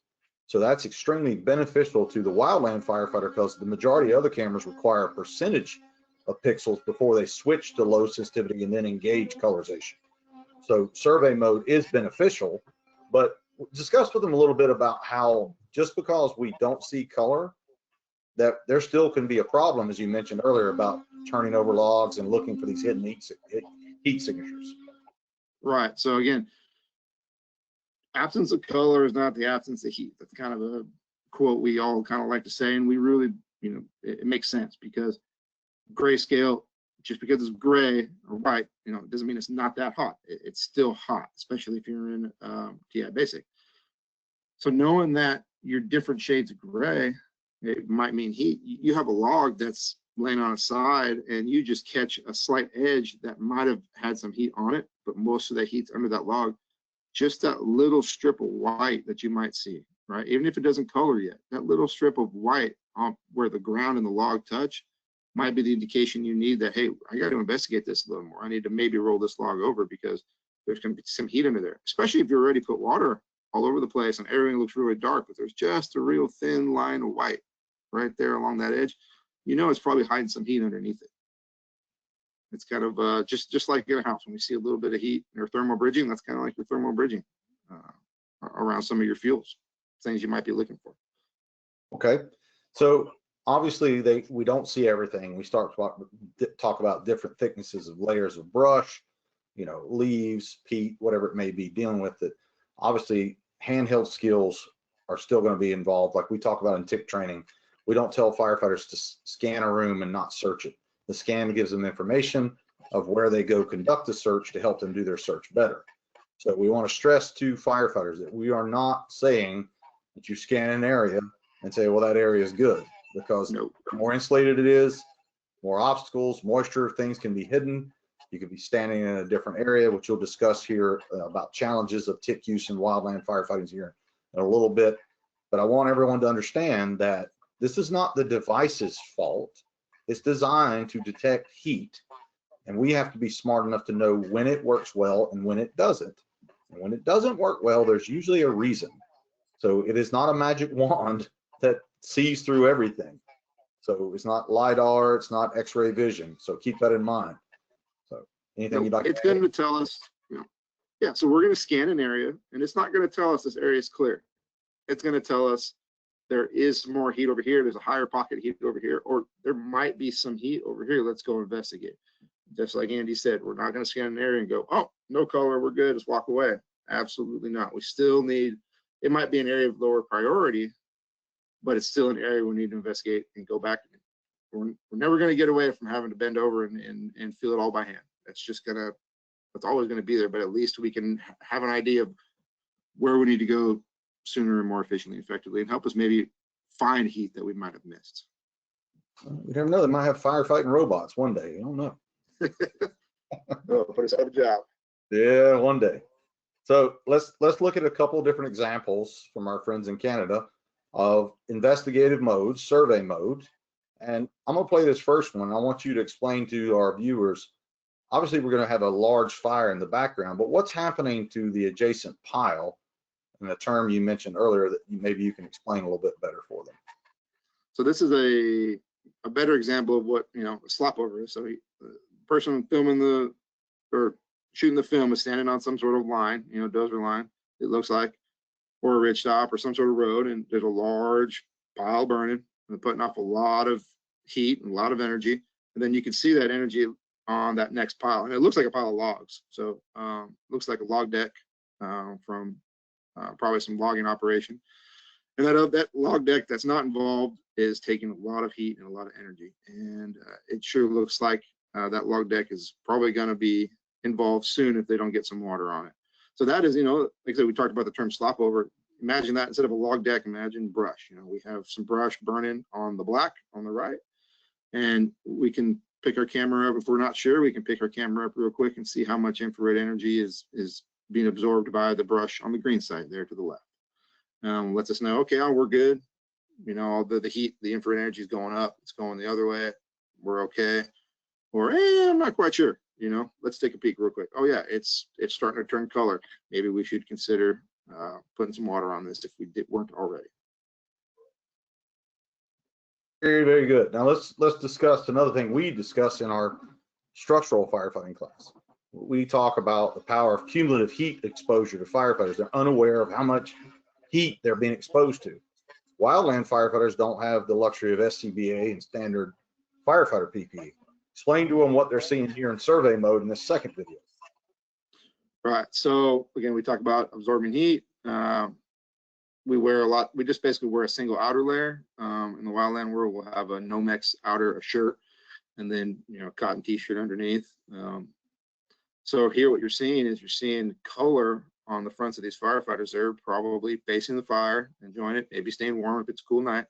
So that's extremely beneficial to the wildland firefighter, because the majority of other cameras require a percentage of pixels before they switch to low sensitivity and then engage colorization. So survey mode is beneficial, but discuss with them a little bit about how just because we don't see color, that there still can be a problem, as you mentioned earlier, about turning over logs and looking for these hidden heat signatures. Right. So again, absence of color is not the absence of heat. That's kind of a quote we all kind of like to say, and we really, you know, it makes sense because grayscale, just because it's gray or white, you know, it doesn't mean it's not that hot. It's still hot, especially if you're in TI Basic. So knowing that you're different shades of gray, it might mean heat. You have a log that's laying on its side and you just catch a slight edge that might have had some heat on it, but most of that heat's under that log. Just that little strip of white that you might see, right? Even if it doesn't color yet, that little strip of white on where the ground and the log touch might be the indication you need that, hey, I got to investigate this a little more. I need to maybe roll this log over because there's going to be some heat under there, especially if you already put water all over the place and everything looks really dark, but there's just a real thin line of white right there along that edge. You know, it's probably hiding some heat underneath it. It's kind of just like in a house when we see a little bit of heat or thermal bridging. That's kind of like your thermal bridging around some of your fuels, things you might be looking for. Okay, so obviously we don't see everything. We start to talk about different thicknesses of layers of brush, you know, leaves, peat, whatever it may be, dealing with it. Obviously, handheld skills are still going to be involved. Like we talk about in TIC training, we don't tell firefighters to scan a room and not search it. The scan gives them information of where they go conduct the search to help them do their search better. So we want to stress to firefighters that we are not saying that you scan an area and say, well, that area is good, because the more insulated it is, more obstacles, moisture, things can be hidden. You could be standing in a different area, which you'll discuss here about challenges of TIC use in wildland firefighting here in a little bit. But I want everyone to understand that this is not the device's fault. It's designed to detect heat, and we have to be smart enough to know when it works well and when it doesn't. And when it doesn't work well, there's usually a reason. So it is not a magic wand that sees through everything. So it's not LiDAR, it's not X-ray vision. So keep that in mind. So anything you'd like to add? It's going to tell us, you know, yeah, so we're going to scan an area, and it's not going to tell us this area is clear. It's going to tell us there is more heat over here, there's a higher pocket of heat over here, or there might be some heat over here. Let's go investigate. Just like Andy said, we're not going to scan an area and go, oh, no color, we're good, let's walk away. Absolutely not. We still need, it might be an area of lower priority, but it's still an area we need to investigate and go back. We're never going to get away from having to bend over and feel it all by hand. That's just gonna, that's always going to be there, but at least we can have an idea of where we need to go sooner and more efficiently and effectively, and help us maybe find heat that we might have missed. You never know, they might have firefighting robots one day. You don't know. Oh, put us out of a job. Yeah, one day. So let's look at a couple of different examples from our friends in Canada of investigative modes, survey mode. And I'm going to play this first one. I want you to explain to our viewers, obviously we're going to have a large fire in the background, but what's happening to the adjacent pile, and a term you mentioned earlier that maybe you can explain a little bit better for them. So this is a better example of what, you know, a slop-over is. So the person filming or shooting the film is standing on some sort of line, you know, dozer line, it looks like, or a ridge top or some sort of road, and there's a large pile burning and putting off a lot of heat and a lot of energy. And then you can see that energy on that next pile, and it looks like a pile of logs. So looks like a log deck from probably some logging operation. And that log deck that's not involved is taking a lot of heat and a lot of energy. And it sure looks like that log deck is probably going to be involved soon if they don't get some water on it. So that is, you know, like I said, we talked about the term slop over. Imagine that instead of a log deck, imagine brush. You know, we have some brush burning on the black on the right, and we can pick our camera up. If we're not sure, we can pick our camera up real quick and see how much infrared energy is being absorbed by the brush on the green side there to the left. Lets us know, okay, we're good. You know, all the heat, the infrared energy is going up, it's going the other way, we're okay. Or, hey, I'm not quite sure, you know, let's take a peek real quick. Oh yeah, it's starting to turn color. Maybe we should consider putting some water on this if we weren't already. Very, very good. Now let's discuss another thing we discuss in our structural firefighting class. We talk about the power of cumulative heat exposure to firefighters. They're unaware of how much heat they're being exposed to. Wildland firefighters don't have the luxury of SCBA and standard firefighter PPE. Explain to them what they're seeing here in survey mode in this second video. Right. So again, we talk about absorbing heat. We wear a lot. We just basically wear a single outer layer. In the wildland world, we'll have a Nomex outer, a shirt, and then cotton t-shirt underneath. So here, what you're seeing is you're seeing color on the fronts of these firefighters. They're probably facing the fire, enjoying it, maybe staying warm if it's a cool night,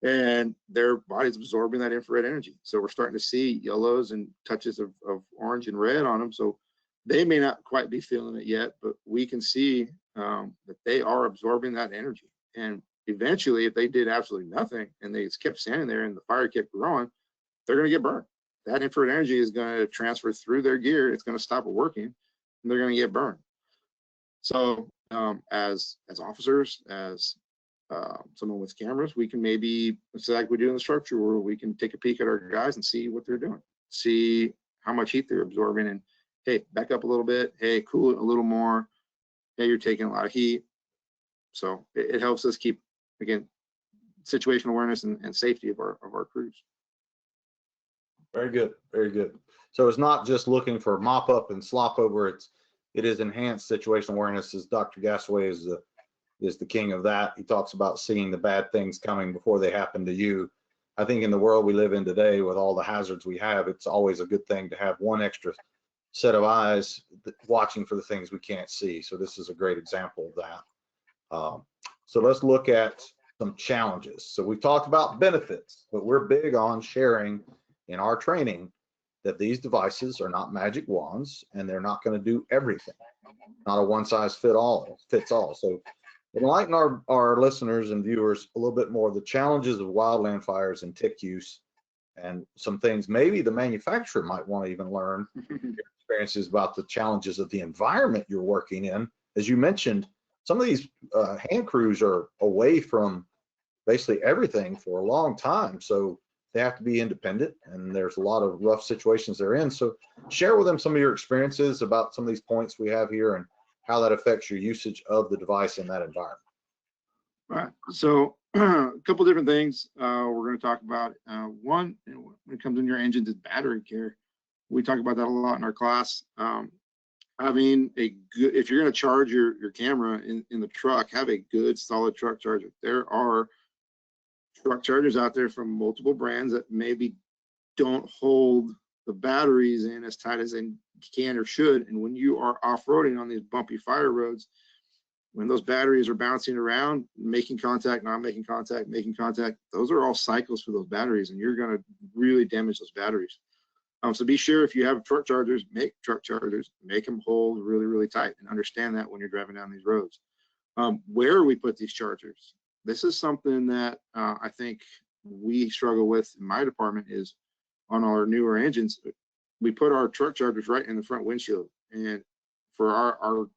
and their body's absorbing that infrared energy. So we're starting to see yellows and touches of orange and red on them. So they may not quite be feeling it yet, but we can see that they are absorbing that energy. And eventually, if they did absolutely nothing and they just kept standing there and the fire kept growing, they're going to get burned. That infrared energy is going to transfer through their gear. It's going to stop it working, and they're going to get burned. So as officers, as someone with cameras, we can maybe, it's like we do in the structure where we can take a peek at our guys and see what they're doing, see how much heat they're absorbing, and hey, back up a little bit, hey, cool it a little more, hey, you're taking a lot of heat. So it helps us keep, again, situational awareness and safety of our crews. Very good, very good. So it's not just looking for mop-up and slop-over, it is enhanced situational awareness, as Dr. Gasaway is the king of that. He talks about seeing the bad things coming before they happen to you. I think in the world we live in today, with all the hazards we have, it's always a good thing to have one extra set of eyes watching for the things we can't see. So this is a great example of that. So let's look at some challenges. So we've talked about benefits, but we're big on sharing in our training that these devices are not magic wands and they're not going to do everything. Not a one size fits all. So enlighten our listeners and viewers a little bit more of the challenges of wildland fires and TIC use, and some things maybe the manufacturer might want to even learn. Experiences about the challenges of the environment you're working in. As you mentioned, some of these hand crews are away from basically everything for a long time, so they have to be independent, and there's a lot of rough situations they're in. So share with them some of your experiences about some of these points we have here and how that affects your usage of the device in that environment. All right. So a couple different things we're going to talk about. One, when it comes in your engines, is battery care. We talk about that a lot in our class. Having a good, if you're going to charge your camera in the truck, have a good solid truck charger. There are truck chargers out there from multiple brands that maybe don't hold the batteries in as tight as they can or should. And when you are off-roading on these bumpy fire roads, when those batteries are bouncing around, making contact, not making contact, making contact, those are all cycles for those batteries, and you're going to really damage those batteries. So be sure, if you have truck chargers, make them hold really, really tight, and understand that when you're driving down these roads. Where we put these chargers, this is something that I think we struggle with in my department, is on our newer engines, we put our truck chargers right in the front windshield, and for our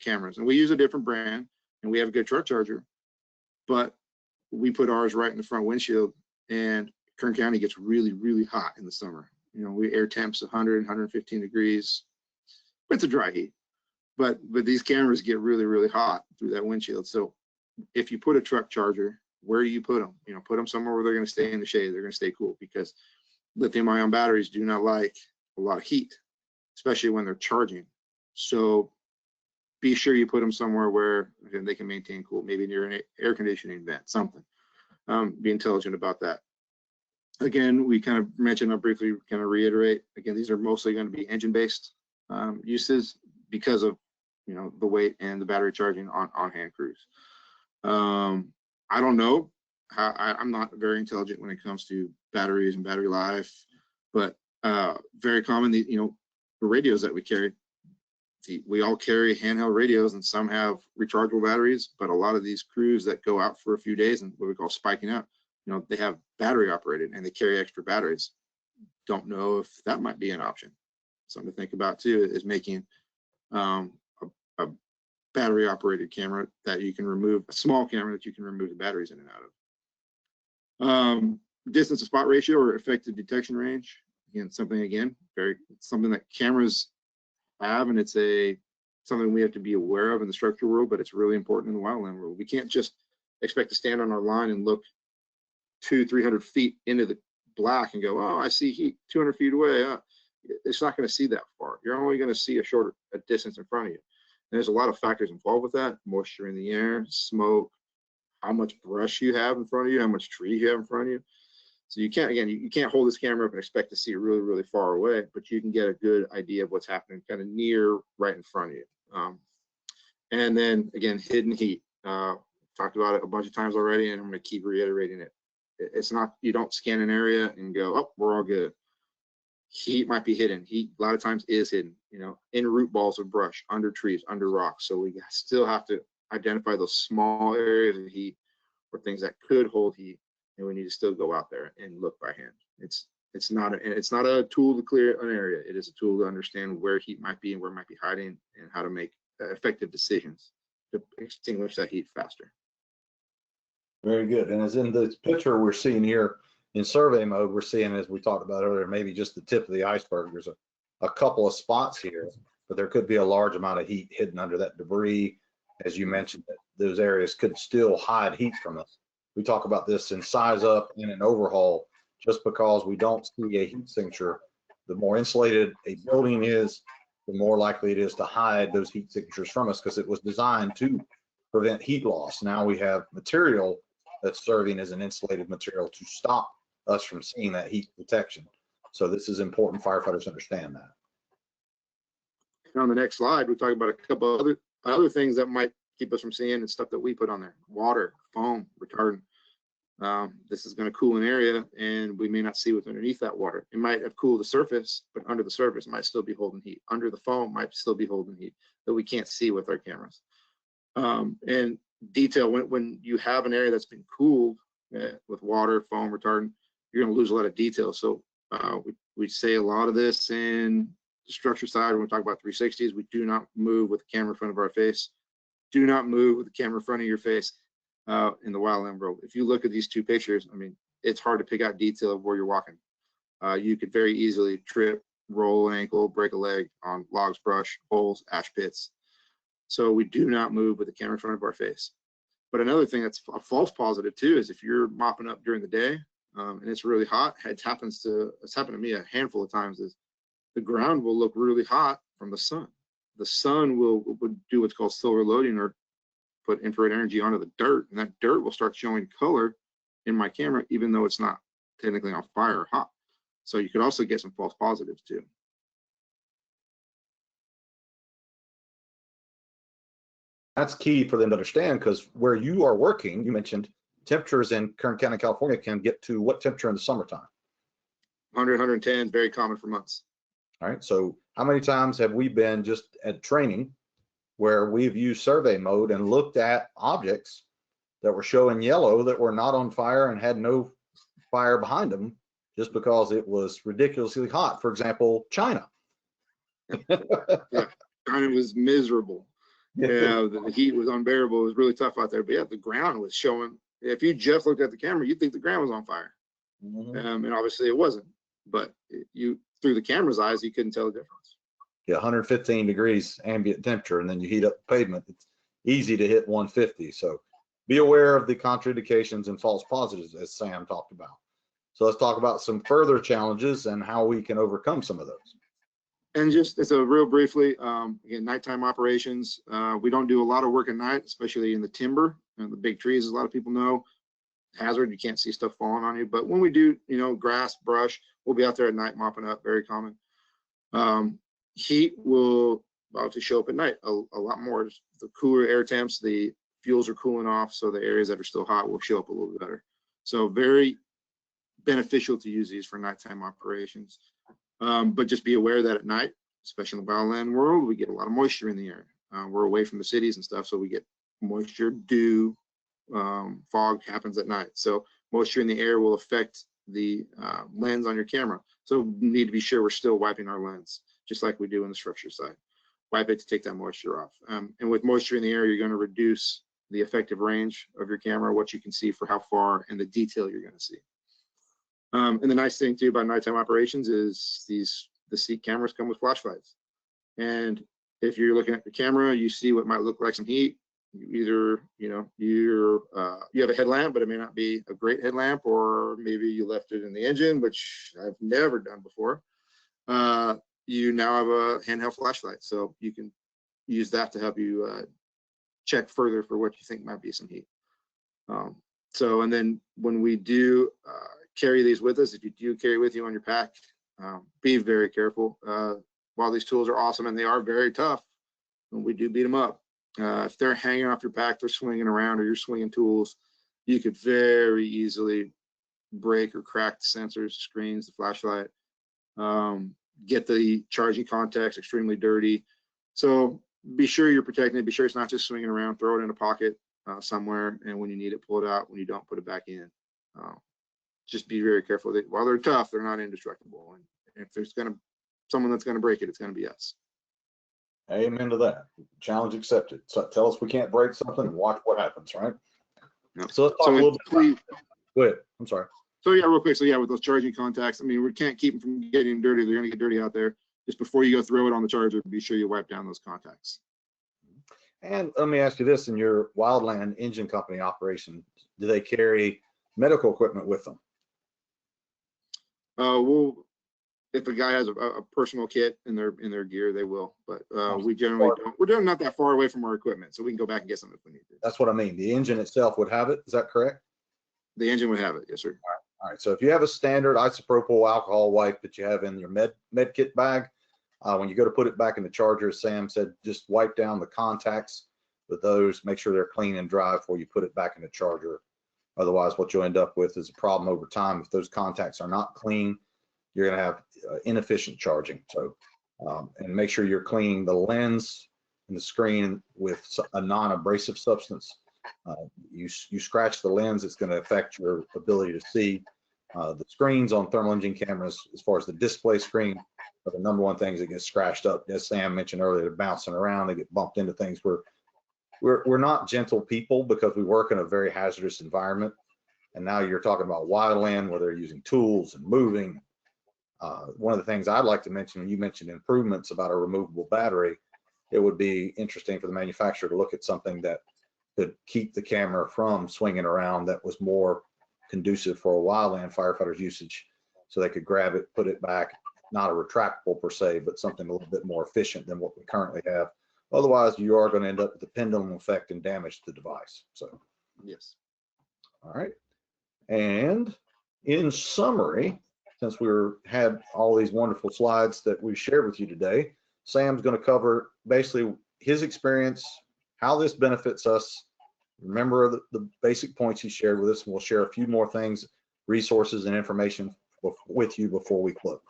cameras, and we use a different brand and we have a good truck charger, but we put ours right in the front windshield, and Kern County gets really, really hot in the summer. We air temps 100, 115 degrees. It's a dry heat, but these cameras get really, really hot through that windshield. So if you put a truck charger, where do you put them? Put them somewhere where they're going to stay in the shade. They're going to stay cool, because lithium-ion batteries do not like a lot of heat, especially when they're charging. So be sure you put them somewhere where they can maintain cool, maybe near an air conditioning vent, something. Be intelligent about that. Again, we kind of mentioned, I'll briefly kind of reiterate, again, these are mostly going to be engine-based uses because of the weight and the battery charging on hand crews. I don't know how, I'm not very intelligent when it comes to batteries and battery life, but very common, the radios that we carry. We all carry handheld radios, and some have rechargeable batteries, but a lot of these crews that go out for a few days and what we call spiking out, they have battery operated and they carry extra batteries. Don't know if that might be an option. Something to think about too is making a battery operated camera that you can remove, a small camera that you can remove the batteries in and out of. Distance to spot ratio or effective detection range. Again, something that cameras have, and it's something we have to be aware of in the structure world, but it's really important in the wildland world. We can't just expect to stand on our line and look 200-300 feet into the black and go, oh, I see heat 200 feet away. it's not going to see that far. You're only going to see a distance in front of you. And there's a lot of factors involved with that: moisture in the air, smoke, how much brush you have in front of you, how much tree you have in front of you. So you can't, again, you can't hold this camera up and expect to see it really, really far away, but you can get a good idea of what's happening kind of near, right in front of you. And then again, hidden heat. Talked about it a bunch of times already, and I'm going to keep reiterating it. It's not, you don't scan an area and go, oh, we're all good. Heat might be hidden. Heat a lot of times is hidden, in root balls of brush, under trees, under rocks. So we still have to identify those small areas of heat or things that could hold heat, and we need to still go out there and look by hand. It's not a tool to clear an area. It is a tool to understand where heat might be and where it might be hiding, and how to make effective decisions to extinguish that heat faster. Very good. And as in this picture we're seeing here in survey mode, we're seeing, as we talked about earlier, maybe just the tip of the iceberg. There's a couple of spots here, but there could be a large amount of heat hidden under that debris. As you mentioned, that those areas could still hide heat from us. We talk about this in size up and an overhaul. Just because we don't see a heat signature, the more insulated a building is, the more likely it is to hide those heat signatures from us, because it was designed to prevent heat loss. Now we have material that's serving as an insulated material to stop us from seeing that heat detection. So this is important. Firefighters understand that. And on the next slide, we talk about a couple other things that might keep us from seeing, and stuff that we put on there: water, foam, retardant. This is going to cool an area, and we may not see what's underneath that water. It might have cooled the surface, but under the surface might still be holding heat. Under the foam might still be holding heat that we can't see with our cameras. And detail, when you have an area that's been cooled with water, foam, retardant, you're going to lose a lot of detail. So we say a lot of this in the structure side when we talk about 360s. We do not move with the camera in front of our face. Do not move with the camera in front of your face in the wildland world. If you look at these two pictures, I mean, it's hard to pick out detail of where you're walking. You could very easily trip, roll an ankle, break a leg on logs, brush, holes, ash pits. So we do not move with the camera in front of our face. But another thing that's a false positive too is if you're mopping up during the day and it's really hot, it's happened to me a handful of times, is the ground will look really hot from the sun. The sun will do what's called solar loading, or put infrared energy onto the dirt, and that dirt will start showing color in my camera, even though it's not technically on fire or hot. So you could also get some false positives too. That's key for them to understand, because where you are working, you mentioned temperatures in Kern County, California can get to what temperature in the summertime? 100, 110, very common for months. All right, so how many times have we been just at training where we've used survey mode and looked at objects that were showing yellow that were not on fire and had no fire behind them, just because it was ridiculously hot? For example, China. Yeah, China was miserable. Yeah, the heat was unbearable. It was really tough out there. But yeah, the ground was showing. If you just looked at the camera, you'd think the ground was on fire. Mm-hmm. And obviously it wasn't. But through the camera's eyes, you couldn't tell the difference. Yeah, 115 degrees ambient temperature, and then you heat up the pavement. It's easy to hit 150. So be aware of the contraindications and false positives, as Sam talked about. So let's talk about some further challenges and how we can overcome some of those. And just as a real briefly, again, nighttime operations, we don't do a lot of work at night, especially in the timber and the big trees, as a lot of people know. Hazard, you can't see stuff falling on you. But when we do, grass, brush, we'll be out there at night mopping up, very common. Heat will obviously show up at night a lot more. The cooler air temps, the fuels are cooling off, so the areas that are still hot will show up a little bit better. So very beneficial to use these for nighttime operations. But just be aware that at night, especially in the wildland world, we get a lot of moisture in the air. We're away from the cities and stuff, so we get moisture, dew, fog happens at night. So moisture in the air will affect the lens on your camera. So we need to be sure we're still wiping our lens, just like we do in the structure side. Wipe it to take that moisture off. And with moisture in the air, you're going to reduce the effective range of your camera, what you can see for how far, and the detail you're going to see. And the nice thing too about nighttime operations is the seat cameras come with flashlights. And if you're looking at the camera, you see what might look like some heat. You have a headlamp, but it may not be a great headlamp, or maybe you left it in the engine, which I've never done before. you now have a handheld flashlight, so you can use that to help you check further for what you think might be some heat. So, and then when we do carry these with us, if you do carry with you on your pack, be very careful. While these tools are awesome and they are very tough, when we do beat them up, if they're hanging off your back, they're swinging around, or you're swinging tools, you could very easily break or crack the sensors, the screens, the flashlight, get the charging contacts extremely dirty. So be sure you're protecting it. Be sure it's not just swinging around. Throw it in a pocket somewhere, and when you need it, pull it out. When you don't, put it back in. Just be very careful that while they're tough, they're not indestructible. And if there's someone that's gonna break it, it's gonna be us. Amen to that. Challenge accepted. So tell us we can't break something and watch what happens, right? Yep. So let's talk a little bit about, go ahead. I'm sorry. So yeah, real quick. So yeah, with those charging contacts, I mean, we can't keep them from getting dirty. They're gonna get dirty out there. Just before you go throw it on the charger, be sure you wipe down those contacts. And let me ask you this, in your Wildland engine company operation, do they carry medical equipment with them? Well, if a guy has a personal kit in their gear, they will, but we generally don't. We're not that far away from our equipment, so we can go back and get something if we need to. That's what I mean. The engine itself would have it. Is that correct? The engine would have it, yes, sir. All right. So if you have a standard isopropyl alcohol wipe that you have in your med kit bag, when you go to put it back in the charger, as Sam said, just wipe down the contacts with those. Make sure they're clean and dry before you put it back in the charger. Otherwise, what you'll end up with is a problem over time. If those contacts are not clean, you're going to have inefficient charging. So, and make sure you're cleaning the lens and the screen with a non-abrasive substance. You scratch the lens, it's going to affect your ability to see. The screens on thermal imaging cameras, as far as the display screen, are the number one things that get scratched up. As Sam mentioned earlier, they're bouncing around, they get bumped into things. We're not gentle people because we work in a very hazardous environment. And now you're talking about wildland where they're using tools and moving. One of the things I'd like to mention, when you mentioned improvements about a removable battery, it would be interesting for the manufacturer to look at something that could keep the camera from swinging around, that was more conducive for a wildland firefighter's usage, so they could grab it, put it back, not a retractable per se, but something a little bit more efficient than what we currently have. Otherwise, you are going to end up with the pendulum effect and damage the device. So, yes. All right. And in summary, since had all these wonderful slides that we shared with you today, Sam's going to cover basically his experience, how this benefits us. Remember the basic points he shared with us, and we'll share a few more things, resources and information with you before we close.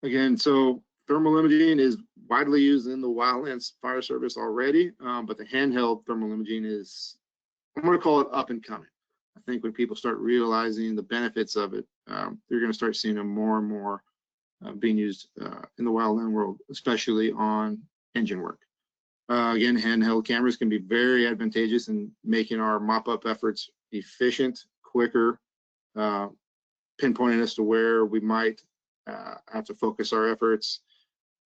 Again, so thermal imaging is widely used in the Wildlands Fire Service already, but the handheld thermal imaging is, I'm going to call it up and coming. I think when people start realizing the benefits of it, you're going to start seeing them more and more being used in the wildland world, especially on engine work. Again, handheld cameras can be very advantageous in making our mop-up efforts efficient, quicker, pinpointing us to where we might have to focus our efforts,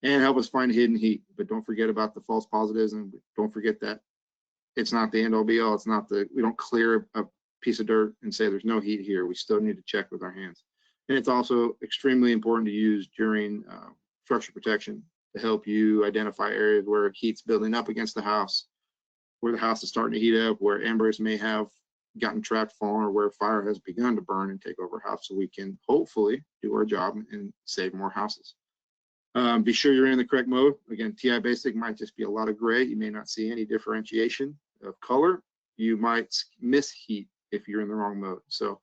and help us find hidden heat. But don't forget about the false positives, and don't forget that it's not the end all be all. It's not we don't clear a piece of dirt and say there's no heat here. We still need to check with our hands. And it's also extremely important to use during structure protection to help you identify areas where heat's building up against the house, where the house is starting to heat up, where embers may have gotten trapped, fallen, or where fire has begun to burn and take over a house, so we can hopefully do our job and save more houses. Be sure you're in the correct mode. Again, TI Basic might just be a lot of gray. You may not see any differentiation of color. You might miss heat if you're in the wrong mode. So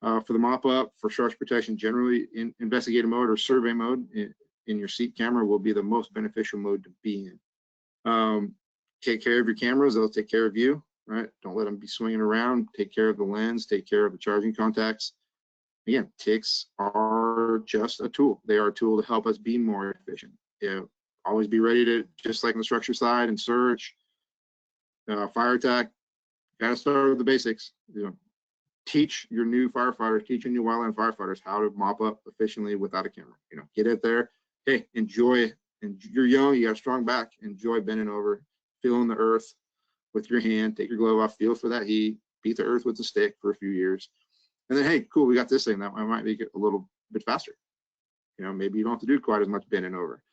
for the mop-up, for structure protection, generally investigative mode or survey mode in your seat camera will be the most beneficial mode to be in. Take care of your cameras, they'll take care of you, right? Don't let them be swinging around. Take care of the lens, take care of the charging contacts. Again, TICs are just a tool. They are a tool to help us be more efficient. Always be ready to, just like on the structure side and search, fire attack, gotta start with the basics. Teach your new firefighters, teach your new wildland firefighters how to mop up efficiently without a camera. Get it there. Hey, enjoy it. And you're young, you got a strong back. Enjoy bending over, feeling the earth with your hand. Take your glove off, feel for that heat. Beat the earth with a stick for a few years. And then, hey, cool, we got this thing that I might make it a little bit faster. You know, maybe you don't have to do quite as much bending over.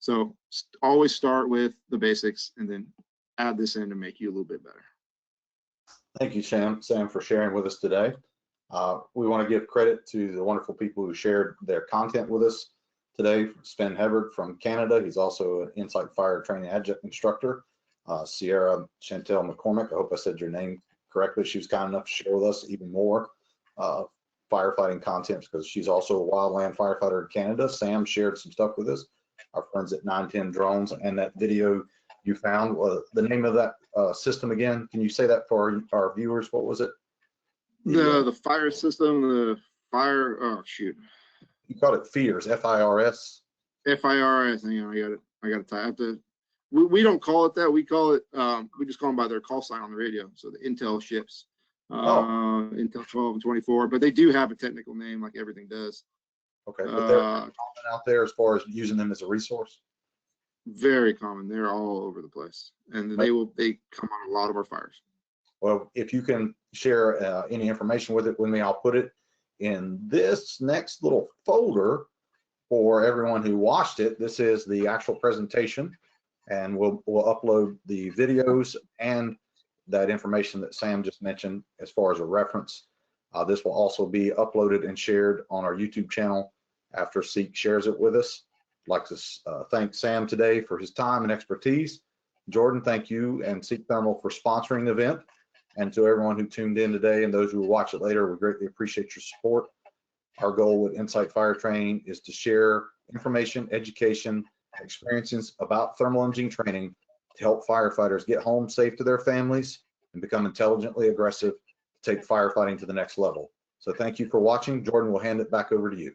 So always start with the basics and then add this in to make you a little bit better. Thank you, Sam, for sharing with us today. We want to give credit to the wonderful people who shared their content with us today. Sven Hebert from Canada. He's also an Insight Fire Training Adjunct instructor. Sierra Chantel McCormick, I hope I said your name correctly. She was kind enough to share with us even more firefighting content because she's also a wildland firefighter in Canada. Sam shared some stuff with us, our friends at 910 Drones, and that video you found, the name of that system again, can you say that for our viewers? What was it? The fire system, the fire, oh shoot. You called it FIRS, F-I-R-S? FIRS, hang on, I got to type it. We don't call it that, we call it, we just call them by their call sign on the radio, so the Intel ships. Intel 12 and 24, but they do have a technical name like everything does. Okay, but they're common out there as far as using them as a resource? Very common, they're all over the place, and they come on a lot of our fires. Well, if you can share any information with me, I'll put it in this next little folder for everyone who watched it. This is the actual presentation, and we'll upload the videos and that information that Sam just mentioned as far as a reference. This will also be uploaded and shared on our YouTube channel after SIC shares it with us. I'd like to thank Sam today for his time and expertise. Jordan, thank you and SIC Thermal for sponsoring the event. And to everyone who tuned in today and those who will watch it later, we greatly appreciate your support. Our goal with Insight Fire Training is to share information, education, and experiences about thermal imaging training to help firefighters get home safe to their families and become intelligently aggressive to take firefighting to the next level. So thank you for watching. Jordan, we'll hand it back over to you.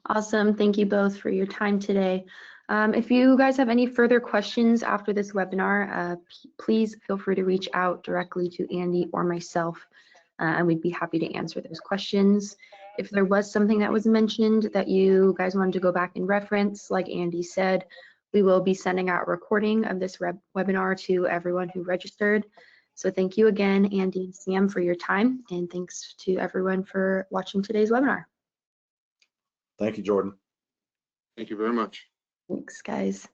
Awesome. Thank you both for your time today. If you guys have any further questions after this webinar, please feel free to reach out directly to Andy or myself, and we'd be happy to answer those questions. If there was something that was mentioned that you guys wanted to go back and reference, like Andy said, we will be sending out a recording of this webinar to everyone who registered. So thank you again, Andy and Sam, for your time, and thanks to everyone for watching today's webinar. Thank you, Jordan. Thank you very much. Thanks, guys.